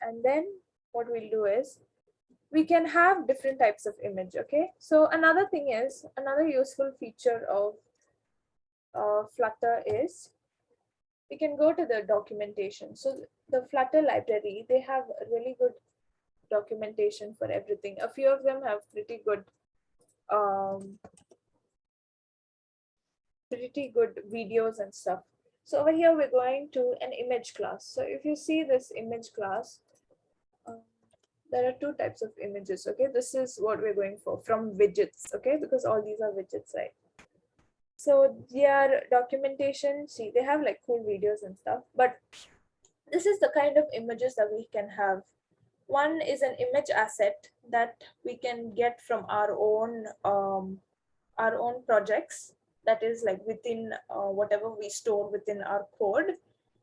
And then what we'll do is we can have different types of image, okay? So another thing is, another useful feature of Flutter is we can go to the documentation. So the Flutter library, they have a really good documentation for everything. A few of them have um, pretty good videos and stuff. So over here, we're going to an image class. So if you see this image class, um, there are two types of images. Okay, this is what we're going for from widgets. Okay, because all these are widgets, right? So their documentation, see, they have like cool videos and stuff, but this is the kind of images that we can have. One is an image asset that we can get from our own projects, that is like within whatever we store within our code.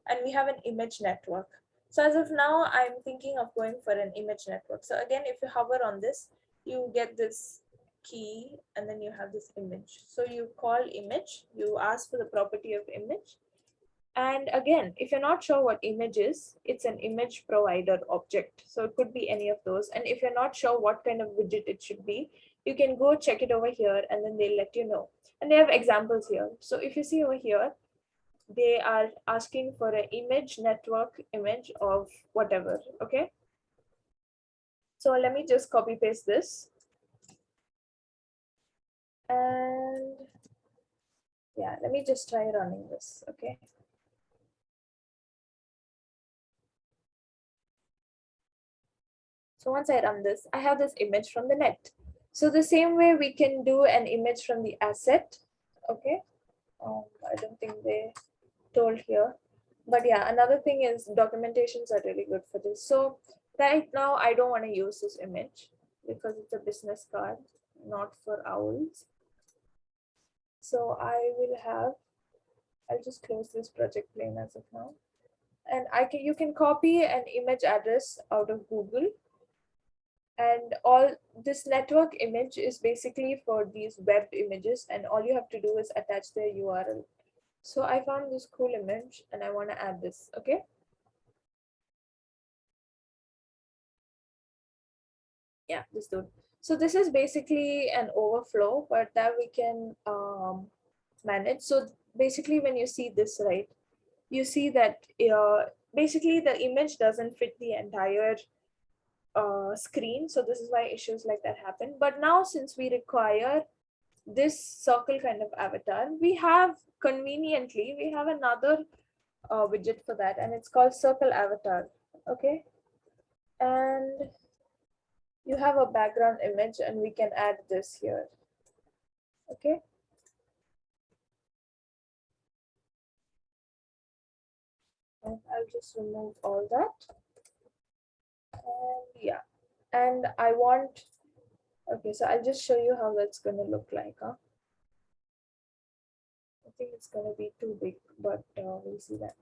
and we have an image network. So as of now, I'm thinking of going for an image network. So again, if you hover on this, you get this key and then you have this image. So you call image, you ask for the property of image. And again, if you're not sure what image is, it's an image provider object. So it could be any of those. And if you're not sure what kind of widget it should be, you can go check it over here and then they'll let you know. And they have examples here. So if you see over here, they are asking for an image network image of whatever. Okay. So let me just copy paste this. And yeah, let me just try running this. Okay. So once I run this, I have this image from the net. So the same way we can do an image from the asset. Okay. I don't think they told here. But yeah, another thing is documentations are really good for this. So right now I don't want to use this image because it's a business card, not for owls. So I'll just close this project plane as of now. And you can copy an image address out of Google. And all this network image is basically for these web images, and all you have to do is attach their URL. So I found this cool image and I want to add this. Okay. Yeah, this dude. So this is basically an overflow, but that we can manage. So basically when you see this, right, you see that basically the image doesn't fit the entire screen. So this is why issues like that happen. But now since we require this circle kind of avatar, we have another widget for that, and it's called circle avatar. Okay. And you have a background image and we can add this here. Okay. And I'll just remove all that. And yeah. And I want, okay, so I'll just show you how that's going to look like. Huh? I think it's going to be too big, but we'll see that.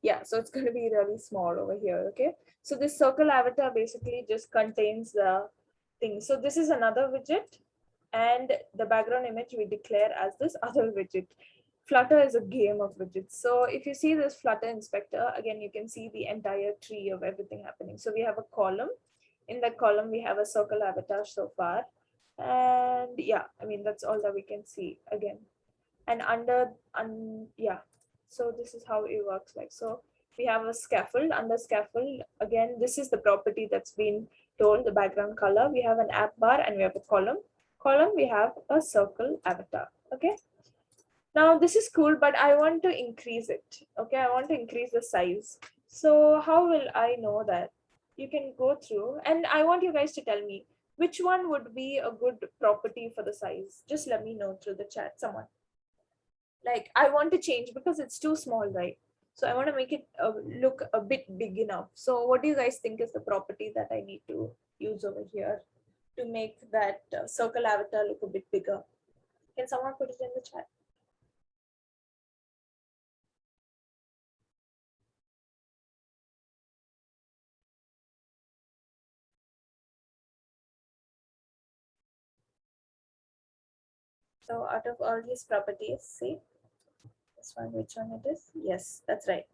Yeah, so it's going to be really small over here. Okay. So this circle avatar basically just contains the thing. So this is another widget, and the background image we declare as this other widget. Flutter is a game of widgets. So if you see this Flutter inspector, again, you can see the entire tree of everything happening. So we have a column. In that column, we have a circle avatar so far. And yeah, I mean, that's all that we can see again. And yeah, so this is how it works like. So we have a scaffold. Under scaffold, again, this is the property that's been told, the background color. We have an app bar and we have a column. We have a circle avatar. Okay. Now this is cool, but I want to increase it. Okay, I want to increase the size. So how will I know that? You can go through, and I want you guys to tell me which one would be a good property for the size. Just let me know through the chat, someone. Like I want to change because it's too small, right? So I want to make it look a bit big enough. So what do you guys think is the property that I need to use over here to make that circle avatar look a bit bigger? Can someone put it in the chat? So out of all these properties, see this one, which one it is? Yes, that's right.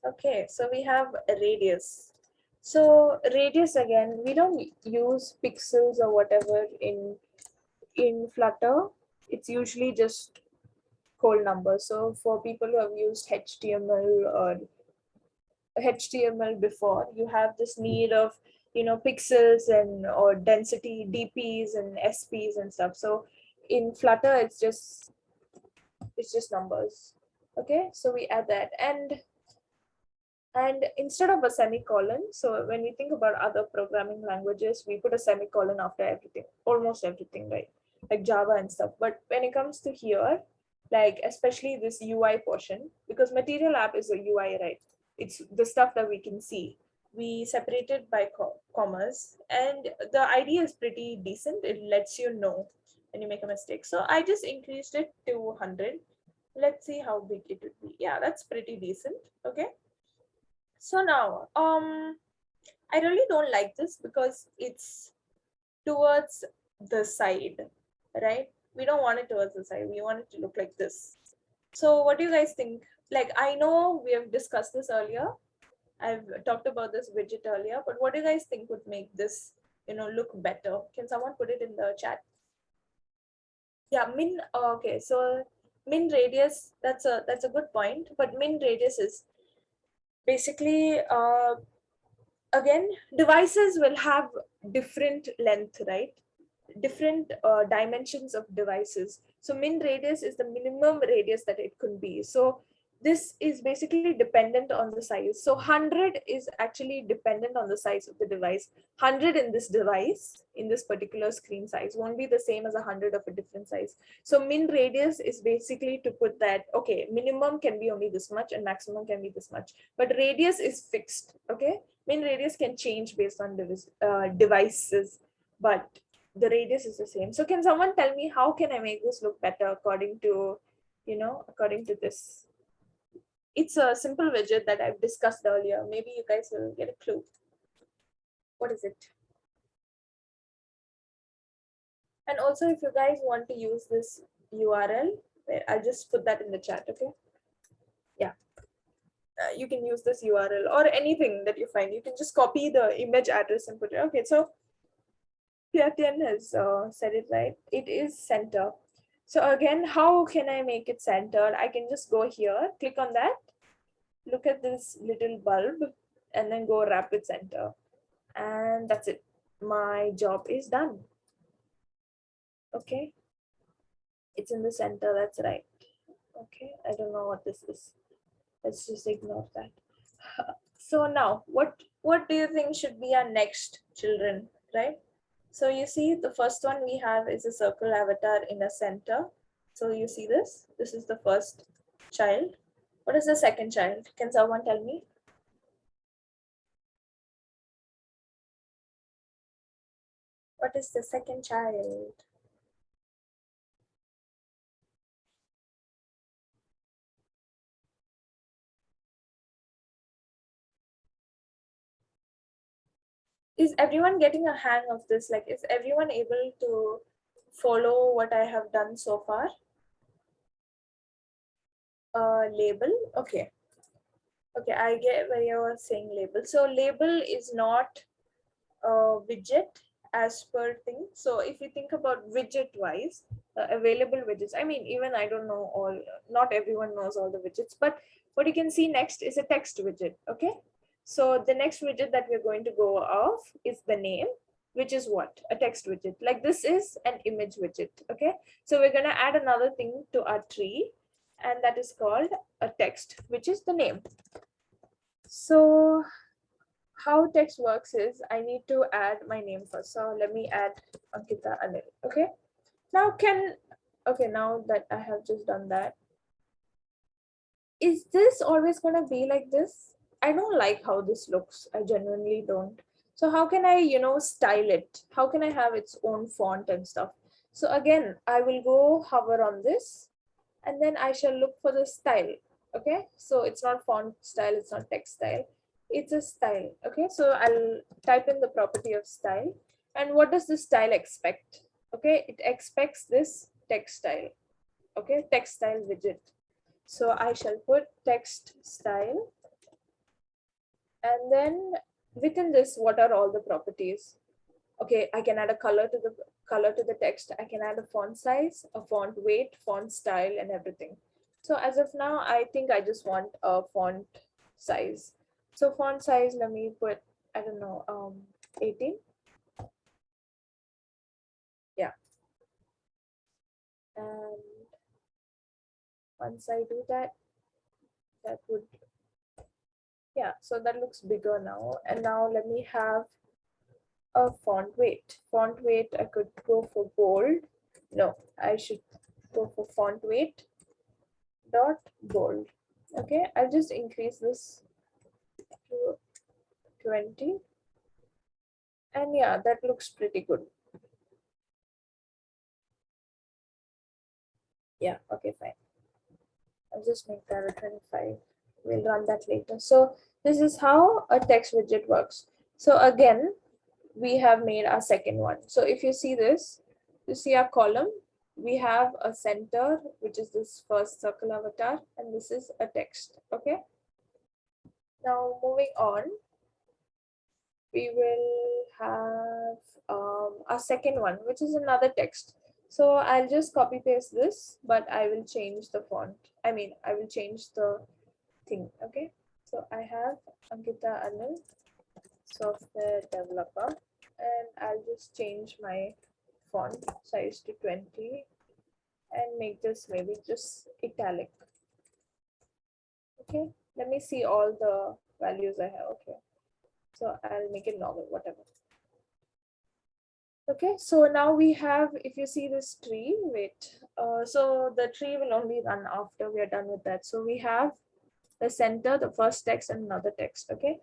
Okay, so we have a radius. So radius, again, we don't use pixels or whatever in Flutter. It's usually just whole numbers. So for people who have used HTML before, you have this need of pixels and or density DPs and SPs and stuff. So in Flutter, it's just numbers. Okay, so we add that, and instead of a semicolon, so when we think about other programming languages, we put a semicolon after everything, almost everything, right? Like Java and stuff. But when it comes to here, like especially this UI portion, because Material App is a UI, right? It's the stuff that we can see. We separate it by commas, and the idea is pretty decent. It lets you know when you make a mistake. So I just increased it to 100. Let's see how big it would be. Yeah, that's pretty decent. Okay. So now, I really don't like this because it's towards the side, right? We don't want it towards the side. We want it to look like this. So what do you guys think? Like, I know we have discussed this earlier. I've talked about this widget earlier, but what do you guys think would make this, look better? Can someone put it in the chat? Yeah, okay, so min radius, that's a good point, but min radius is basically again, devices will have different length, right? Different dimensions of devices. So min radius is the minimum radius that it could be. So this is basically dependent on the size. So 100 is actually dependent on the size of the device. 100 in this device, in this particular screen size, won't be the same as 100 of a different size. So min radius is basically to put that, okay, minimum can be only this much and maximum can be this much. But radius is fixed, okay? Min radius can change based on devices, but the radius is the same. So can someone tell me how can I make this look better according to, according to this? It's a simple widget that I've discussed earlier. Maybe you guys will get a clue. What is it? And also, if you guys want to use this URL, I'll just put that in the chat, okay? Yeah. You can use this URL or anything that you find. You can just copy the image address and put it. Okay, so Piatian has said it right. It is center. So again, how can I make it centered? I can just go here, click on that, look at this little bulb, and then go rapid center. And that's it. My job is done. Okay. It's in the center, that's right. Okay, I don't know what this is. Let's just ignore that. So now, what do you think should be our next children, right? So you see the first one we have is a circle avatar in a center. So you see this? This is the first child. What is the second child? Can someone tell me? What is the second child? Is everyone getting a hang of this? Like, is everyone able to follow what I have done so far? Label. Okay. Okay, I get where you're saying label. So label is not a widget as per thing. So if you think about widget wise, available widgets, I mean, even I don't know all, not everyone knows all the widgets, but what you can see next is a text widget. Okay. So the next widget that we're going to go off is the name, which is what? A text widget. Like this is an image widget. Okay. So we're going to add another thing to our tree, and that is called a text, which is the name. So how text works is I need to add my name first. So let me add Ankita Anil. Okay. Now now that I have just done that, is this always going to be like this? I don't like how this looks. I genuinely don't. So how can I, style it? How can I have its own font and stuff? So again, I will go hover on this and then I shall look for the style. Okay, so it's not font style, it's not text style, it's a style. Okay, so I'll type in the property of style. And what does this style expect? Okay, it expects this text style. Okay, text style widget. So I shall put text style, and then within this, what are all the properties? Okay, I can add a color to the text. I can add a font size, a font weight, font style, and everything. So as of now, I think I just want a font size. So font size, let me put, I don't know, 18. Yeah. And once I do that, that would, yeah, so that looks bigger now. And now let me have a font weight. Font weight, I could go for bold. No, I should go for font weight dot bold. Okay, I'll just increase this to 20. And yeah, that looks pretty good. Yeah, okay, fine. I'll just make that a 25. We'll run that later. So this is how a text widget works. So again, we have made our second one. So if you see this, you see our column, we have a center, which is this first circle avatar, and this is a text. Okay. Now moving on, we will have a second one, which is another text. So I'll just copy paste this, but I will change the font. I mean, I will change the thing. Okay. So I have Ankita Anil, software developer, and I'll just change my font size to 20 and make this maybe just italic. Okay. Let me see all the values I have. Okay. So I'll make it normal, whatever. Okay, so now we have, if you see this tree, wait, so the tree will only run after we are done with that. So we have the center, the first text, and another text. Okay.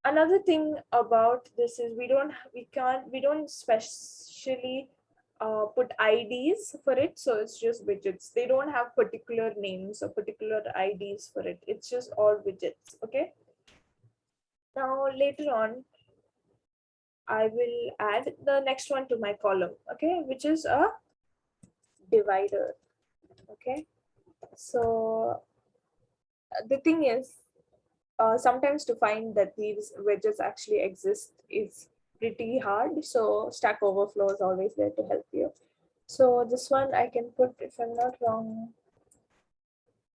Another thing about this is we don't specially put IDs for it. So it's just widgets. They don't have particular names or particular IDs for it. It's just all widgets. Okay. Now later on, I will add the next one to my column, okay, which is a divider. Okay, so the thing is, sometimes to find that these widgets actually exist is pretty hard. So Stack Overflow is always there to help you. So this one I can put, if I'm not wrong,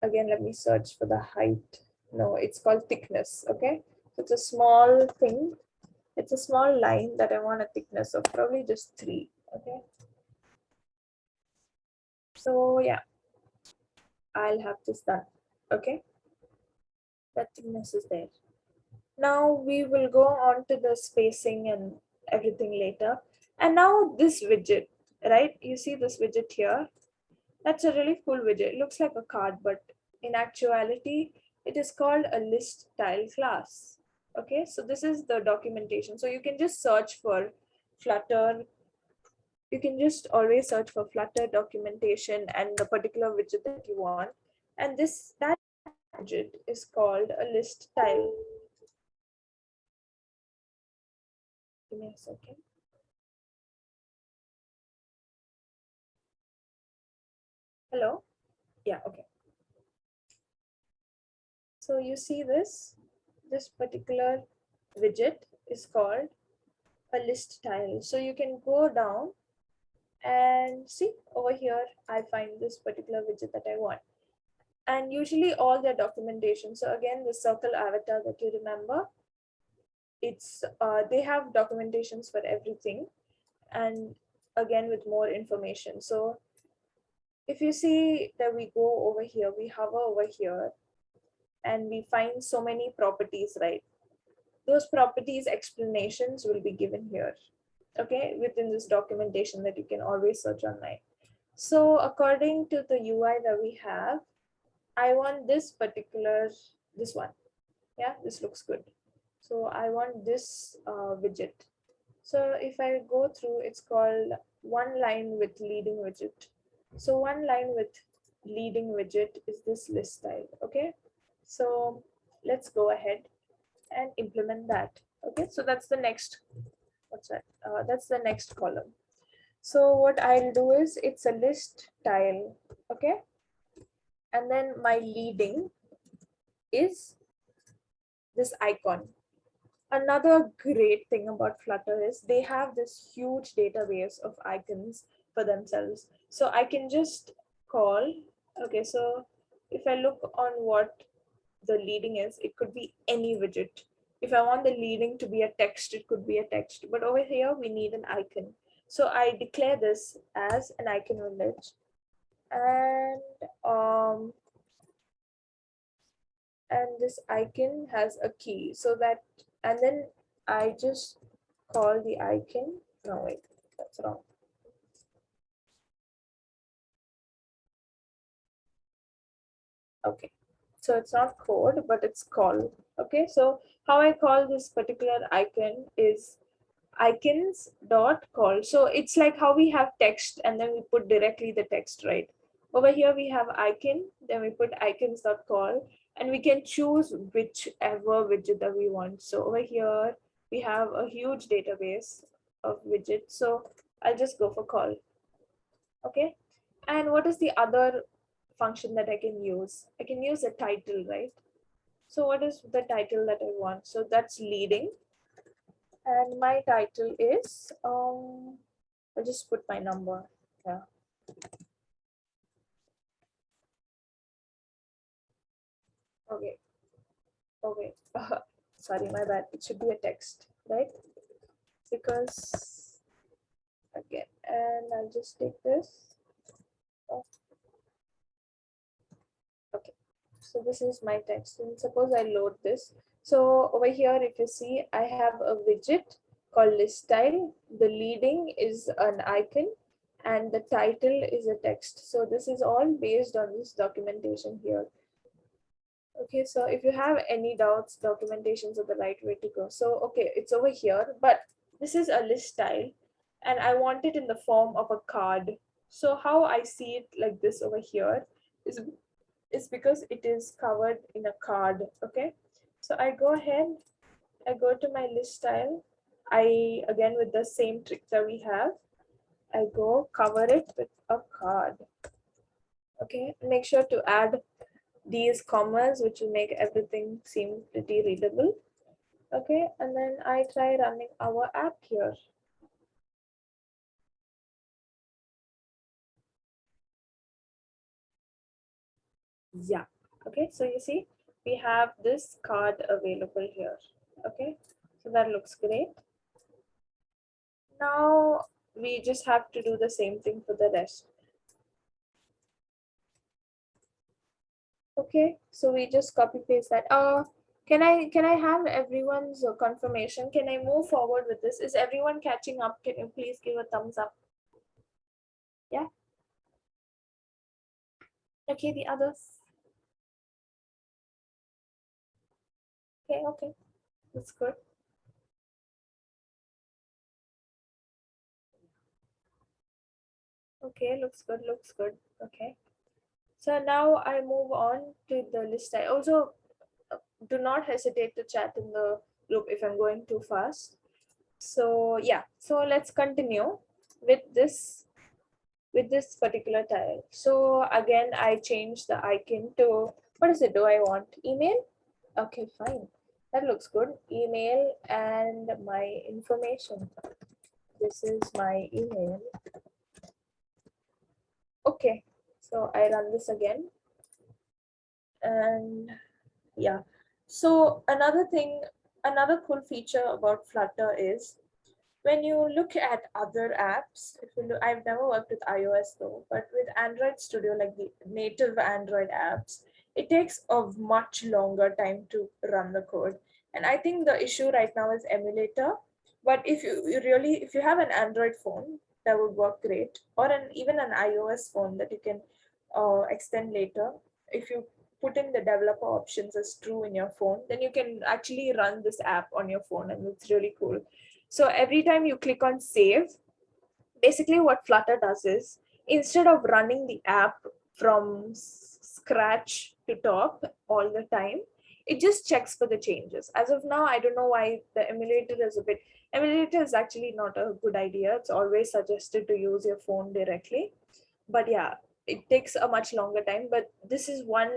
again, let me search for the height. No, it's called thickness. Okay, so it's a small thing. It's a small line that I want a thickness of probably just 3. Okay, so yeah, I'll have this done. Okay, that thickness is there. Now we will go on to the spacing and everything later. And now this widget, right? You see this widget here? That's a really cool widget. It looks like a card, but in actuality, it is called a list tile class. Okay, so this is the documentation. So you can just search for Flutter. You can just always search for Flutter documentation and the particular widget that you want. And that widget is called a list tile. Give me a second. Hello? Yeah, okay. So you see this particular widget is called a list tile. So you can go down and see over here, I find this particular widget that I want. And usually all their documentation. So again, the circle avatar that you remember, it's they have documentations for everything, and again with more information. So if you see that we go over here, we hover over here, and we find so many properties, right? Those properties explanations will be given here, okay, within this documentation that you can always search online. So according to the UI that we have, I want this one. Yeah, this looks good. So I want this widget. So if I go through, it's called one line with leading widget. So one line with leading widget is this list style. Okay, so let's go ahead and implement that. Okay, so that's the next, what's that? That's the next column. So what I'll do is it's a list tile. Okay, and then my leading is this icon. Another great thing about Flutter is they have this huge database of icons for themselves. So I can just call, okay, so if I look on what the leading is, it could be any widget. If I want the leading to be a text, it could be a text. But over here, we need an icon. So I declare this as an icon village. And this icon has a key, so that, and then I just call the icon. No, wait, that's wrong. Okay, so it's not code, but it's call. Okay, so how I call this particular icon is icons dot call. So it's like how we have text and then we put directly the text, right? Over here we have icon, then we put icons.call, and we can choose whichever widget that we want. So over here we have a huge database of widgets. So I'll just go for call. Okay. And what is the other function that I can use? I can use a title, right? So what is the title that I want? So that's leading. And my title is, I'll just put my number. Yeah. Okay. Okay. Sorry, my bad. It should be a text, right? Because again, and I'll just take this. Oh, okay. So this is my text. And suppose I load this. So over here, if you see, I have a widget called list style. The leading is an icon and the title is a text. So this is all based on this documentation here. Okay, so if you have any doubts, documentations are the right way to go. So, okay, it's over here, but this is a list style and I want it in the form of a card. So how I see it like this over here is, is because it is covered in a card, okay? So I go ahead, I go to my list style. I, again, with the same trick that we have, I go cover it with a card. Okay, make sure to add these commas, which will make everything seem pretty readable. Okay, and then I try running our app here. Yeah. Okay, so you see, we have this card available here. Okay, so that looks great. Now we just have to do the same thing for the rest. Okay, so we just copy paste that. Can I have everyone's confirmation? Can I move forward with this? Is everyone catching up? Can you please give a thumbs up? Yeah. Okay, the others. Okay, okay. That's good. Okay, looks good, looks good. Okay. So now I move on to the list. I also do not hesitate to chat in the group if I'm going too fast. So yeah, so let's continue with this particular tile. So again, I change the icon to, what is it? Do I want email? Okay, fine. That looks good. Email and my information. This is my email. Okay, so I run this again. And yeah, so another cool feature about Flutter is when you look at other apps, if you look, I've never worked with iOS though, but with Android Studio, like the native Android apps, it takes a much longer time to run the code. And I think the issue right now is emulator. But if you have an Android phone, that would work great, or even an iOS phone that you can extend later. If you put in the developer options as true in your phone, then you can actually run this app on your phone, and it's really cool. So every time you click on save, basically what Flutter does is, instead of running the app from scratch to top all the time, it just checks for the changes. As of now, I don't know why the emulator is actually not a good idea. It's always suggested to use your phone directly. But yeah, it takes a much longer time. But this is one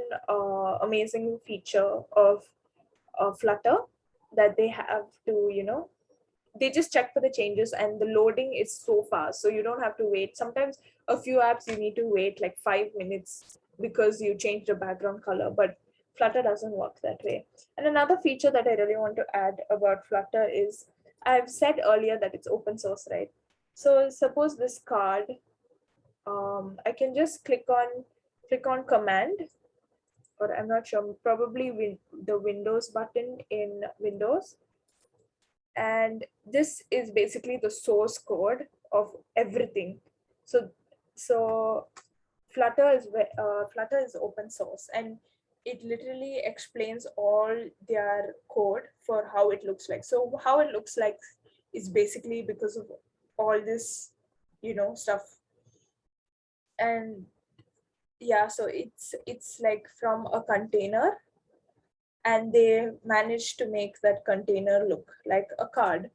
amazing feature of Flutter, that they have to, they just check for the changes, and the loading is so fast, so you don't have to wait. Sometimes a few apps you need to wait like 5 minutes because you changed the background color, but Flutter doesn't work that way. And another feature that I really want to add about Flutter is, I've said earlier that it's open source, right? So suppose this card, I can just click on command, or I'm not sure, probably the Windows button in Windows, and this is basically the source code of everything. So so Flutter is open source, and it literally explains all their code for how it looks like. So how it looks like is basically because of all this stuff. And yeah, so it's like from a container, and they managed to make that container look like a card.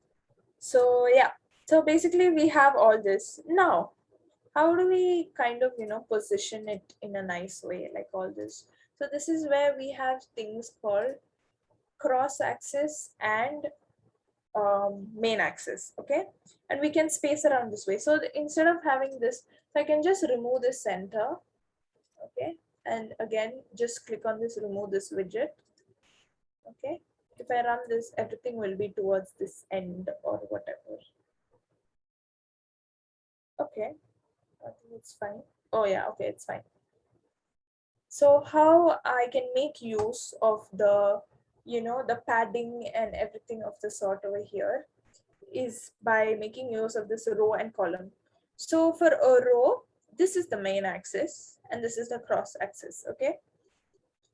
So yeah, so basically we have all this. Now, how do we kind of, position it in a nice way, like all this? So this is where we have things called cross axis and main axis, okay? And we can space around this way. So instead of having this, so I can just remove this center, okay? And again, just click on this, remove this widget, okay? If I run this, everything will be towards this end or whatever. Okay, I think it's fine. Oh yeah, okay, it's fine. So how I can make use of the, the padding and everything of the sort over here is by making use of this row and column. So for a row, this is the main axis and this is the cross axis, okay?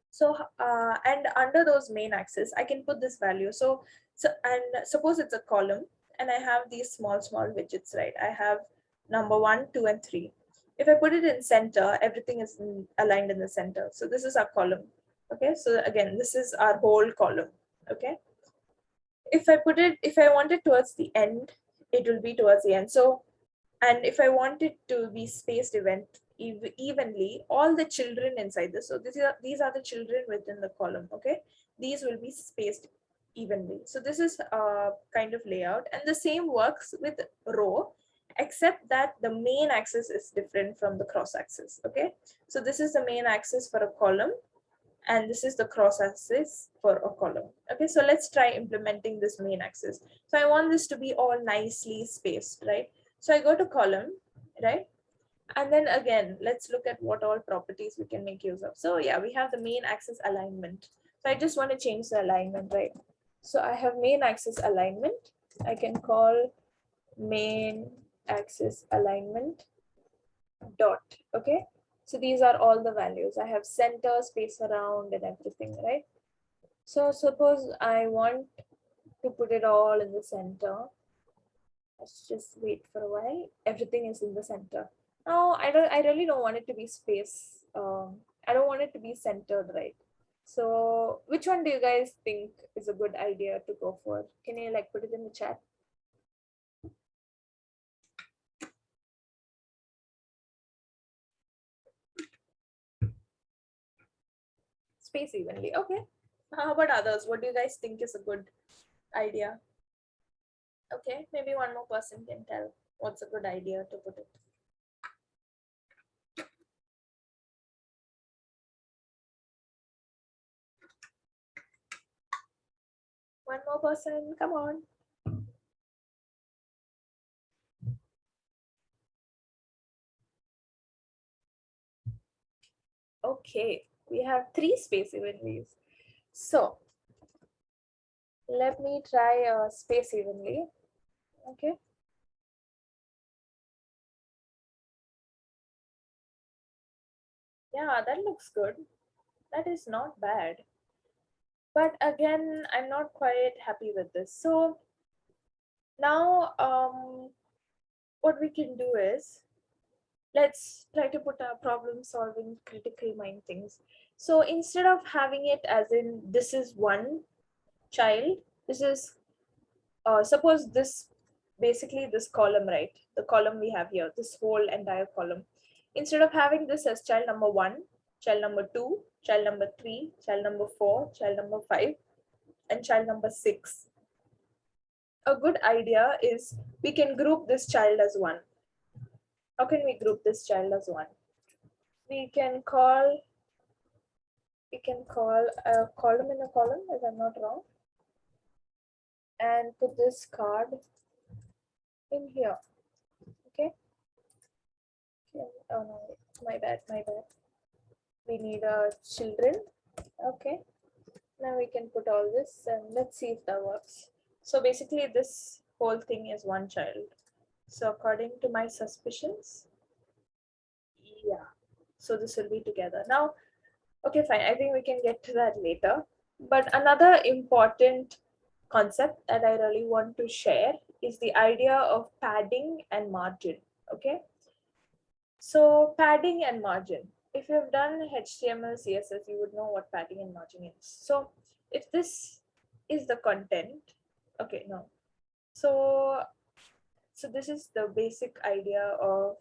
So and under those main axis, I can put this value. So and suppose it's a column and I have these small widgets, right? I have number 1, 2, and 3. If I put it in center, everything is aligned in the center. So this is our column. Okay, so again, this is our whole column. Okay, if I want it towards the end, it will be towards the end. So, and if I want it to be spaced evenly, all the children inside this, so these are the children within the column, okay? These will be spaced evenly. So this is kind of layout, and the same works with row, except that the main axis is different from the cross axis, okay? So this is the main axis for a column, and this is the cross axis for a column. Okay, so let's try implementing this main axis. So I want this to be all nicely spaced, right? So I go to column, right? And then again, let's look at what all properties we can make use of. So yeah, we have the main axis alignment. So I just want to change the alignment, right? So I have main axis alignment. I can call main axis alignment dot, okay? So these are all the values. I have center, space around, and everything, right? So suppose I want to put it all in the center. Let's just wait for a while. Everything is in the center. Now I really don't want it to be space. I don't want it to be centered, right? So which one do you guys think is a good idea to go for? Can you like put it in the chat? Space evenly. Okay. How about others? What do you guys think is a good idea? Okay, maybe one more person can tell what's a good idea to put it. One more person, come on. Okay, we have 3 space evenly. So let me try space evenly. Okay. Yeah, that looks good. That is not bad. But again, I'm not quite happy with this. So now what we can do is let's try to put our problem solving critical mind things. So instead of having it as in this is one child, this is suppose this basically this column, right? The column we have here, this whole entire column. Instead of having this as child number 1, child number 2, child number 3, child number 4, child number 5, and child number 6. A good idea is we can group this child as one. How can we group this child as one? We can call a column in a column, if I'm not wrong, and put this card in here. Okay. Oh no, my bad. We need children. Okay, now we can put all this and let's see if that works. So basically this whole thing is one child. So according to my suspicions, yeah, so this will be together. Now, okay, fine, I think we can get to that later. But another important concept that I really want to share is the idea of padding and margin. Okay, so padding and margin. if you've done HTML, CSS, you would know what padding and margin is. So if this is the content, okay, no. So this is the basic idea of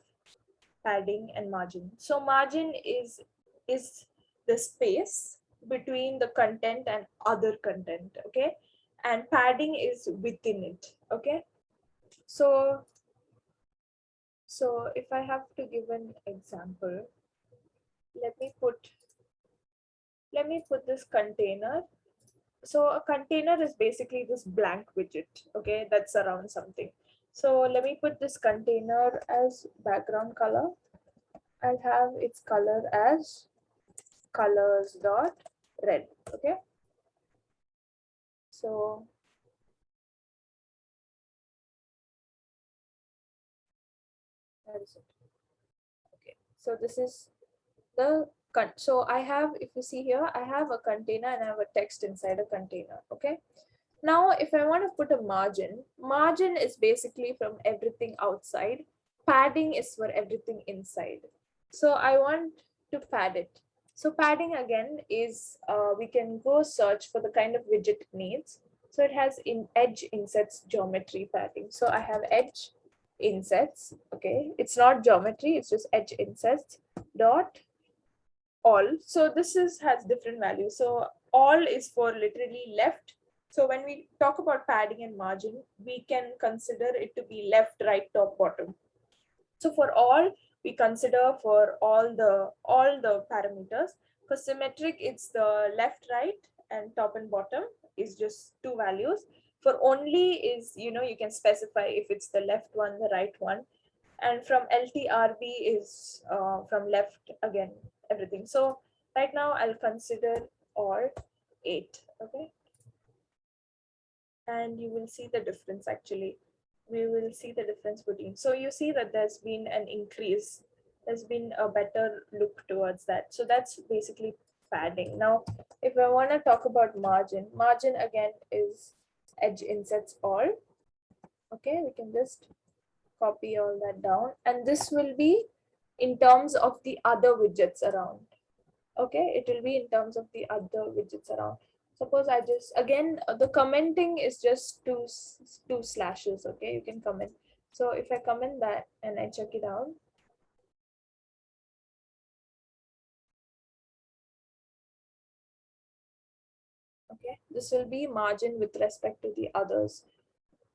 padding and margin. So margin is the space between the content and other content, okay? And padding is within it, okay? So if I have to give an example, let me put this container. So a container is basically this blank widget, okay, that surrounds something. So let me put this container as background color. I'll have its color as colors dot red, okay? So that is it. Okay, so this is the so I have, if you see here, I have a container and I have a text inside a container, okay? Now, if I want to put a margin, margin is basically from everything outside. Padding is for everything inside. So I want to pad it. So padding again is, we can go search for the kind of widget it needs. So it has in edge insets geometry padding. So I have edge insets, okay? It's not geometry, it's just edge insets dot all. So this has different values. So all is for literally left. So when we talk about padding and margin, we can consider it to be left, right, top, bottom. So for all, we consider for all the parameters. For symmetric, it's the left, right, and top and bottom is just two values. For only is, you can specify if it's the left one, the right one. And from LTRB is from left again, everything. So right now I'll consider all 8, okay? And you will see the difference actually. We will see the difference between. So you see that there's been an increase. There's been a better look towards that. So that's basically padding. Now, if I want to talk about margin, margin again is edge insets all. Okay, we can just copy all that down. And this will be in terms of the other widgets around. Okay, it will be in terms of the other widgets around. Suppose I just, again, the commenting is just two slashes, okay? You can comment. So if I comment that and I check it out, okay, this will be margin with respect to the others.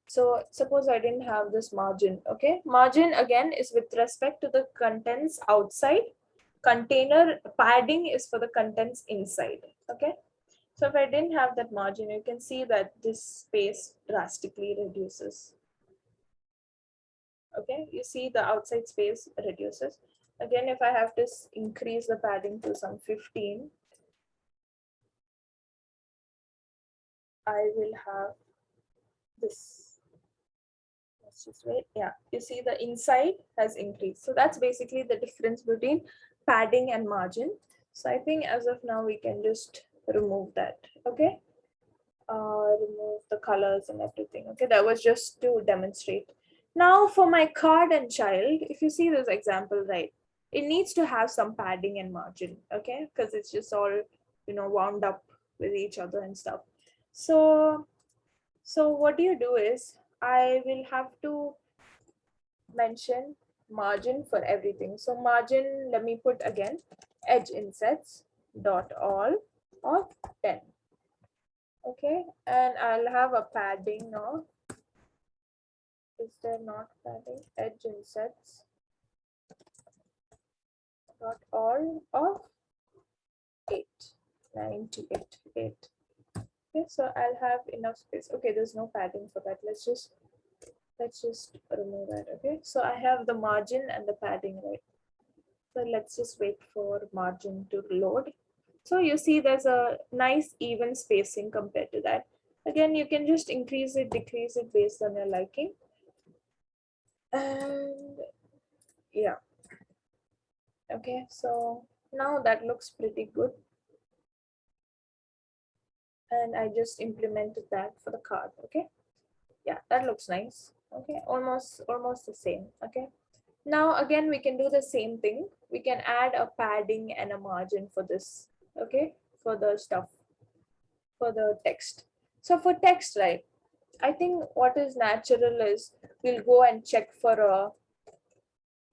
So suppose I didn't have this margin, okay? Margin again is with respect to the contents outside. Container padding is for the contents inside, okay? So if I didn't have that margin, you can see that this space drastically reduces. Okay, you see the outside space reduces. Again, if I have to increase the padding to some 15, I will have this. Let's just wait. Yeah, you see the inside has increased. So that's basically the difference between padding and margin. So I think as of now, we can just remove that. Okay. Remove the colors and everything. Okay, that was just to demonstrate. Now for my card and child, if you see this example, right, it needs to have some padding and margin, okay, because it's just all, wound up with each other and stuff. So what do you do is, I will have to mention margin for everything. So margin, let me put again, edge insets dot all of 10. Okay, and I'll have a padding now. Is there not padding? Edge insets dot all of 8, 98, 8. Okay, so I'll have enough space. Okay, there's no padding for that. Let's just remove that. Okay, so I have the margin and the padding, right? So let's just wait for margin to load. So you see there's a nice even spacing compared to that. Again, you can just increase it, decrease it based on your liking. And yeah, okay, so now that looks pretty good. And I just implemented that for the card. Okay, yeah, that looks nice. Okay, almost the same. Okay, now again we can do the same thing we can add a padding and a margin for this, okay, for the stuff, for the text. So for text, right, I think what is natural is we'll go and check for a,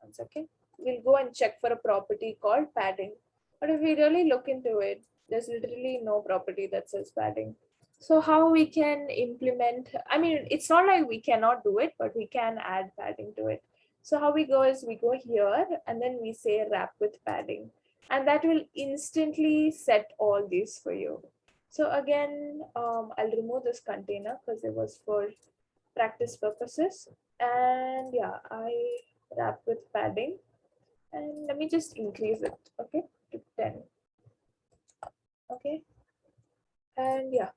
one second, we'll go and check for a property called padding. But if we really look into it, there's literally no property that says padding. So how we can implement, I mean, it's not like we cannot do it, but we can add padding to it. So how we go is we go here and then we say wrap with padding, and that will instantly set all these for you. So again, I'll remove this container because it was for practice purposes. And yeah, I wrap with padding, and let me just increase it, okay, to 10. Okay, and yeah,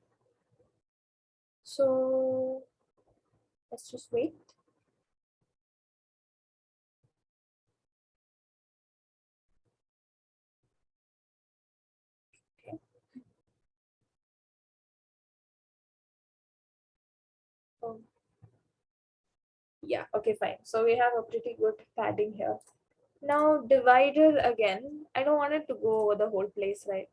so let's just wait. Okay. um, yeah, okay, fine. So we have a pretty good padding here. Now divider again, I don't want it to go over the whole place, right?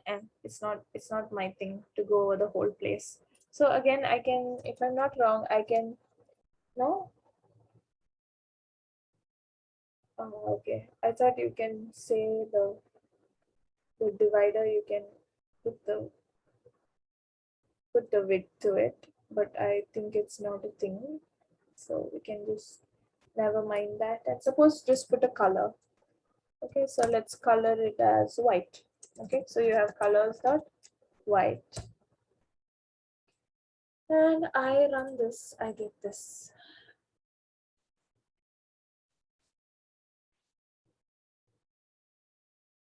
And it's not my thing to go over the whole place. So again, I can, if I'm not wrong, I can, no. Okay, I thought you can say the divider, you can put the width to it, but I think it's not a thing. So we can just never mind that. And suppose just put a color. Okay, so let's color it as white. Okay, so you have colors dot white. And I run this, I get this.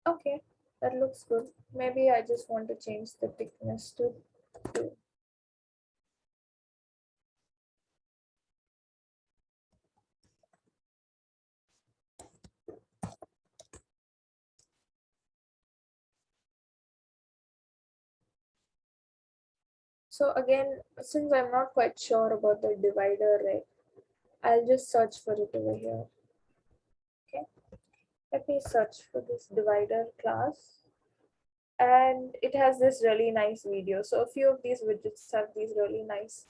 Okay, that looks good. Maybe I just want to change the thickness to 2. So again, since I'm not quite sure about the divider, right, I'll just search for it over here. Okay, let me search for this divider class. And it has this really nice video. So a few of these widgets have these really nice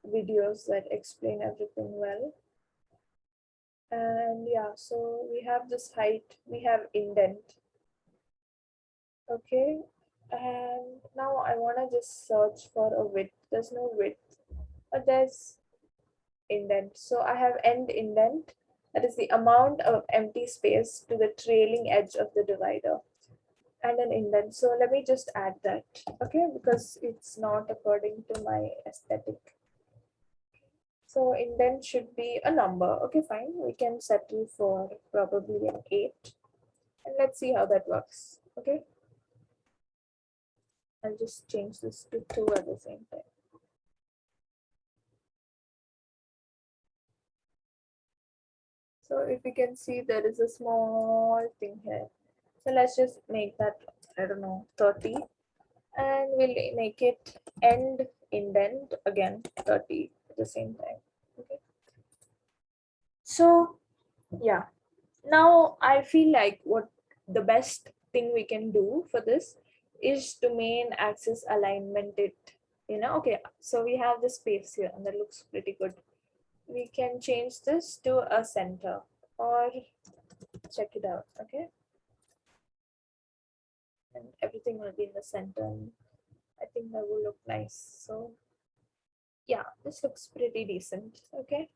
videos that explain everything well. And yeah, so we have this height, we have indent. Okay, and now I want to just search for a width. There's no width, but there's indent. So I have end indent, that is the amount of empty space to the trailing edge of the divider, and an indent. So let me just add that, okay, because it's not according to my aesthetic. So indent should be a number. Okay, fine. We can settle for probably an 8. And let's see how that works. Okay. I'll just change this to 2 at the same time. So if you can see, there is a small thing here. So let's just make that, I don't know, 30. And we'll make it end indent again 30 at the same time. Okay. So yeah, now I feel like what the best thing we can do for this is to main axis alignment it, okay, so we have the space here and that looks pretty good. We can change this to a center, or check it out. Okay, and everything will be in the center, and I think that will look nice. So yeah, this looks pretty decent. Okay,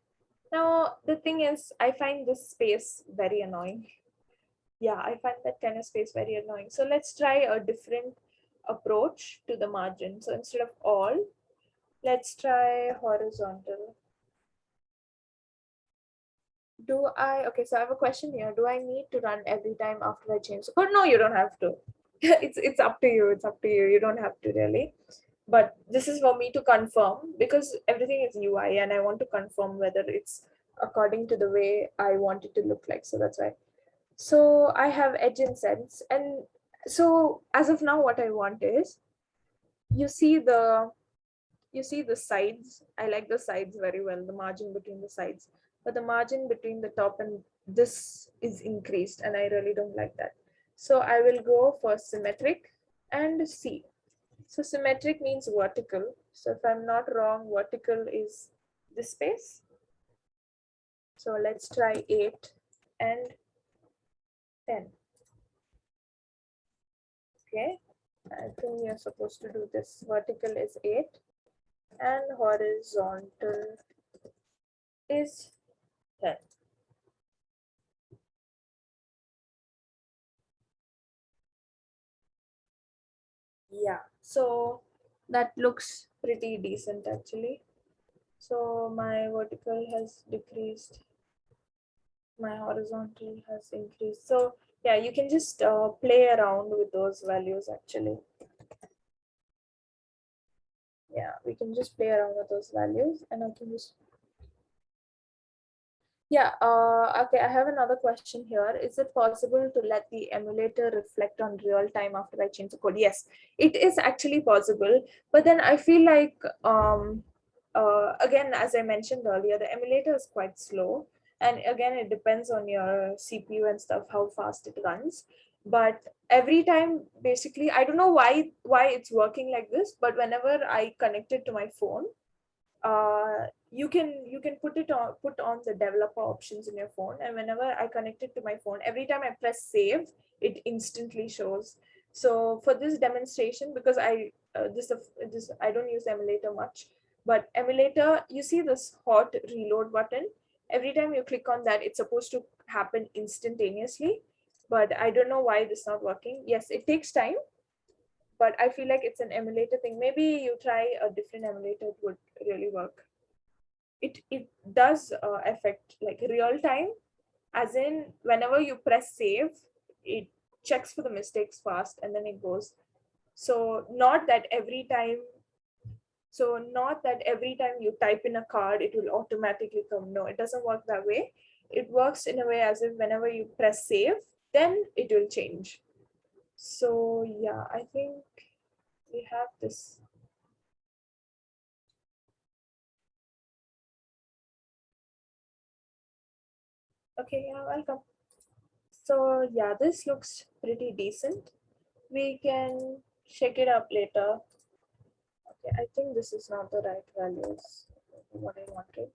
now the thing is, I find this space very annoying. Yeah, I find that kind of space very annoying. So let's try a different approach to the margin. So instead of all, let's try horizontal. Okay, so I have a question here. Do I need to run every time after I change the code? No, you don't have to. It's up to you. It's up to you. You don't have to really. But this is for me to confirm because everything is UI and I want to confirm whether it's according to the way I want it to look like. So that's why. So I have edge and sense. And so as of now, what I want is you see the sides. I like the sides very well, the margin between the sides. but the margin between the top and this is increased, and I really don't like that. So I will go for symmetric and C. So symmetric means vertical. So if I'm not wrong, vertical is this space. So let's try 8 and 10. Okay, I think you're supposed to do this. Vertical is 8 and horizontal is 10. Yeah, so that looks pretty decent actually. So my vertical has decreased, my horizontal has increased. So yeah, you can just play around with those values actually. Yeah, we can just play around with those values, and I can just, yeah, okay, I have another question here. Is it possible to let the emulator reflect on real time after I change the code? Yes, it is actually possible, but then I feel like, again, as I mentioned earlier, the emulator is quite slow. And again, it depends on your CPU and stuff, how fast it runs. But every time, basically, I don't know why it's working like this, but whenever I connect it to my phone, you can put on the developer options in your phone, and whenever I connect it to my phone, every time I press save, it instantly shows. So for this demonstration, because this I don't use emulator much, but emulator, you see this hot reload button, every time you click on that, it's supposed to happen instantaneously, but I don't know why this is not working. Yes, it takes time, but I feel like it's an emulator thing. Maybe you try a different emulator, it would really work. It does affect like real time, as in whenever you press save, it checks for the mistakes fast and then it goes. So not that every time you type in a card it will automatically come. No, it doesn't work that way. It works in a way as if whenever you press save, then it will change. So yeah, I think we have this. Okay, yeah, welcome. So yeah, this looks pretty decent. We can check it up later. Okay, I think this is not the right values, what I wanted.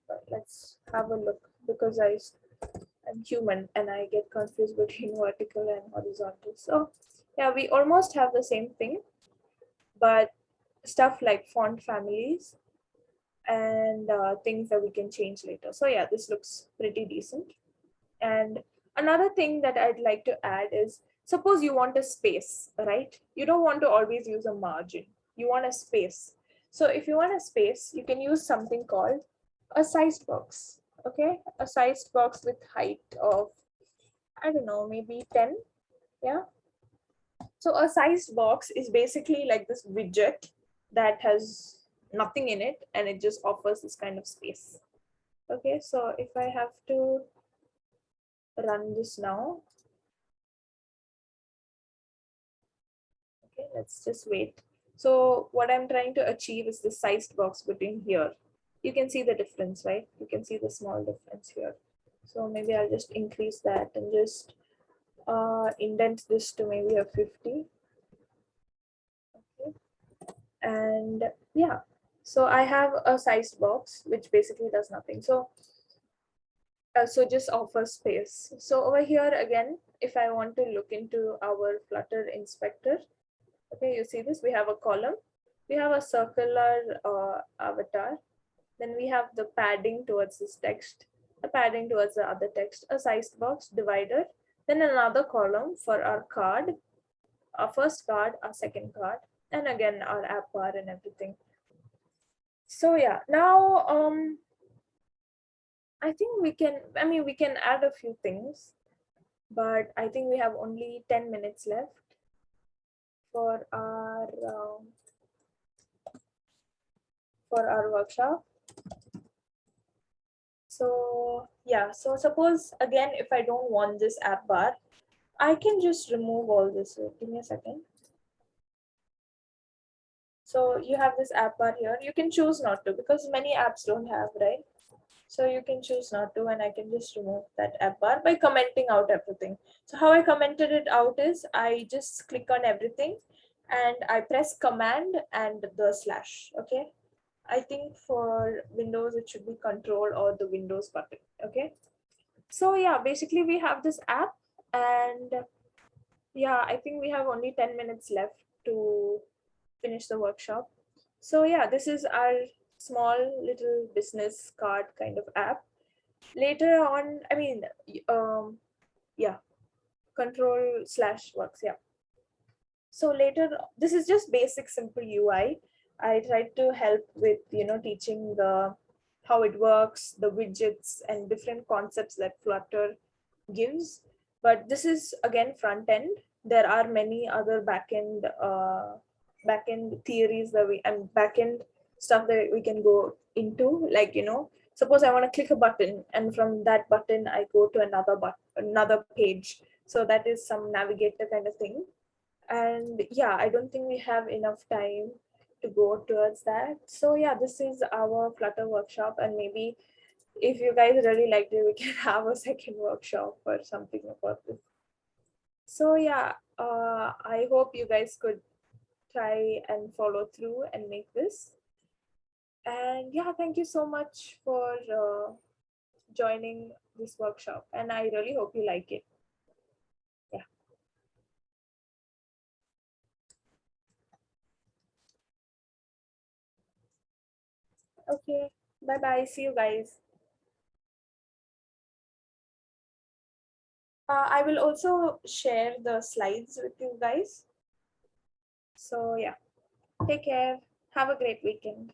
But let's have a look, because I'm human and I get confused between vertical and horizontal. So yeah, we almost have the same thing, but stuff like font families and things that we can change later. So yeah, this looks pretty decent. And another thing that I'd like to add is, suppose you want a space, right? You don't want to always use a margin. You want a space. So if you want a space, you can use something called a sized box. Okay, a sized box with height of, I don't know, maybe 10. Yeah. So a sized box is basically like this widget that has nothing in it and it just offers this kind of space. Okay, so if I have to run this now, okay, let's just wait. So what I'm trying to achieve is the sized box between here. You can see the difference, right? You can see the small difference here. So maybe I'll just increase that and just indent this to maybe a 50. Okay. And yeah, so I have a sized box which basically does nothing. So just offers space. So over here again, if I want to look into our Flutter inspector, okay, you see this, we have a column, we have a circular avatar, then we have the padding towards this text, a padding towards the other text, a sized box, divider, then another column for our card, our first card, our second card, and again our app bar and everything. So yeah, now I think we can add a few things, but I think we have only 10 minutes left for our workshop. So yeah, so suppose again, if I don't want this app bar, I can just remove all this. Wait, give me a second. So you have this app bar here. You can choose not to because many apps don't have, right? So you can choose not to, and I can just remove that app bar by commenting out everything. So how I commented it out is I just click on everything and I press command and the slash. Okay. I think for Windows it should be control or the Windows button. Okay. So yeah, basically we have this app, and yeah, I think we have only 10 minutes left to finish the workshop. So yeah, this is our small little business card kind of app. Later on, I mean, yeah, control slash works. Yeah. So later, this is just basic simple UI. I tried to help with, teaching the how it works, the widgets and different concepts that Flutter gives. But this is again front end. There are many other backend theories that we and backend stuff that we can go into. Like, suppose I want to click a button, and from that button I go to another page. So that is some navigator kind of thing. And yeah, I don't think we have enough time to go towards that. So yeah, this is our Flutter workshop, and maybe if you guys really liked it, we can have a second workshop or something about this. So yeah, I hope you guys could try and follow through and make this. And yeah, thank you so much for joining this workshop, and I really hope you like it. Yeah. Okay. Bye bye. See you guys. I will also share the slides with you guys. So yeah, take care. Have a great weekend.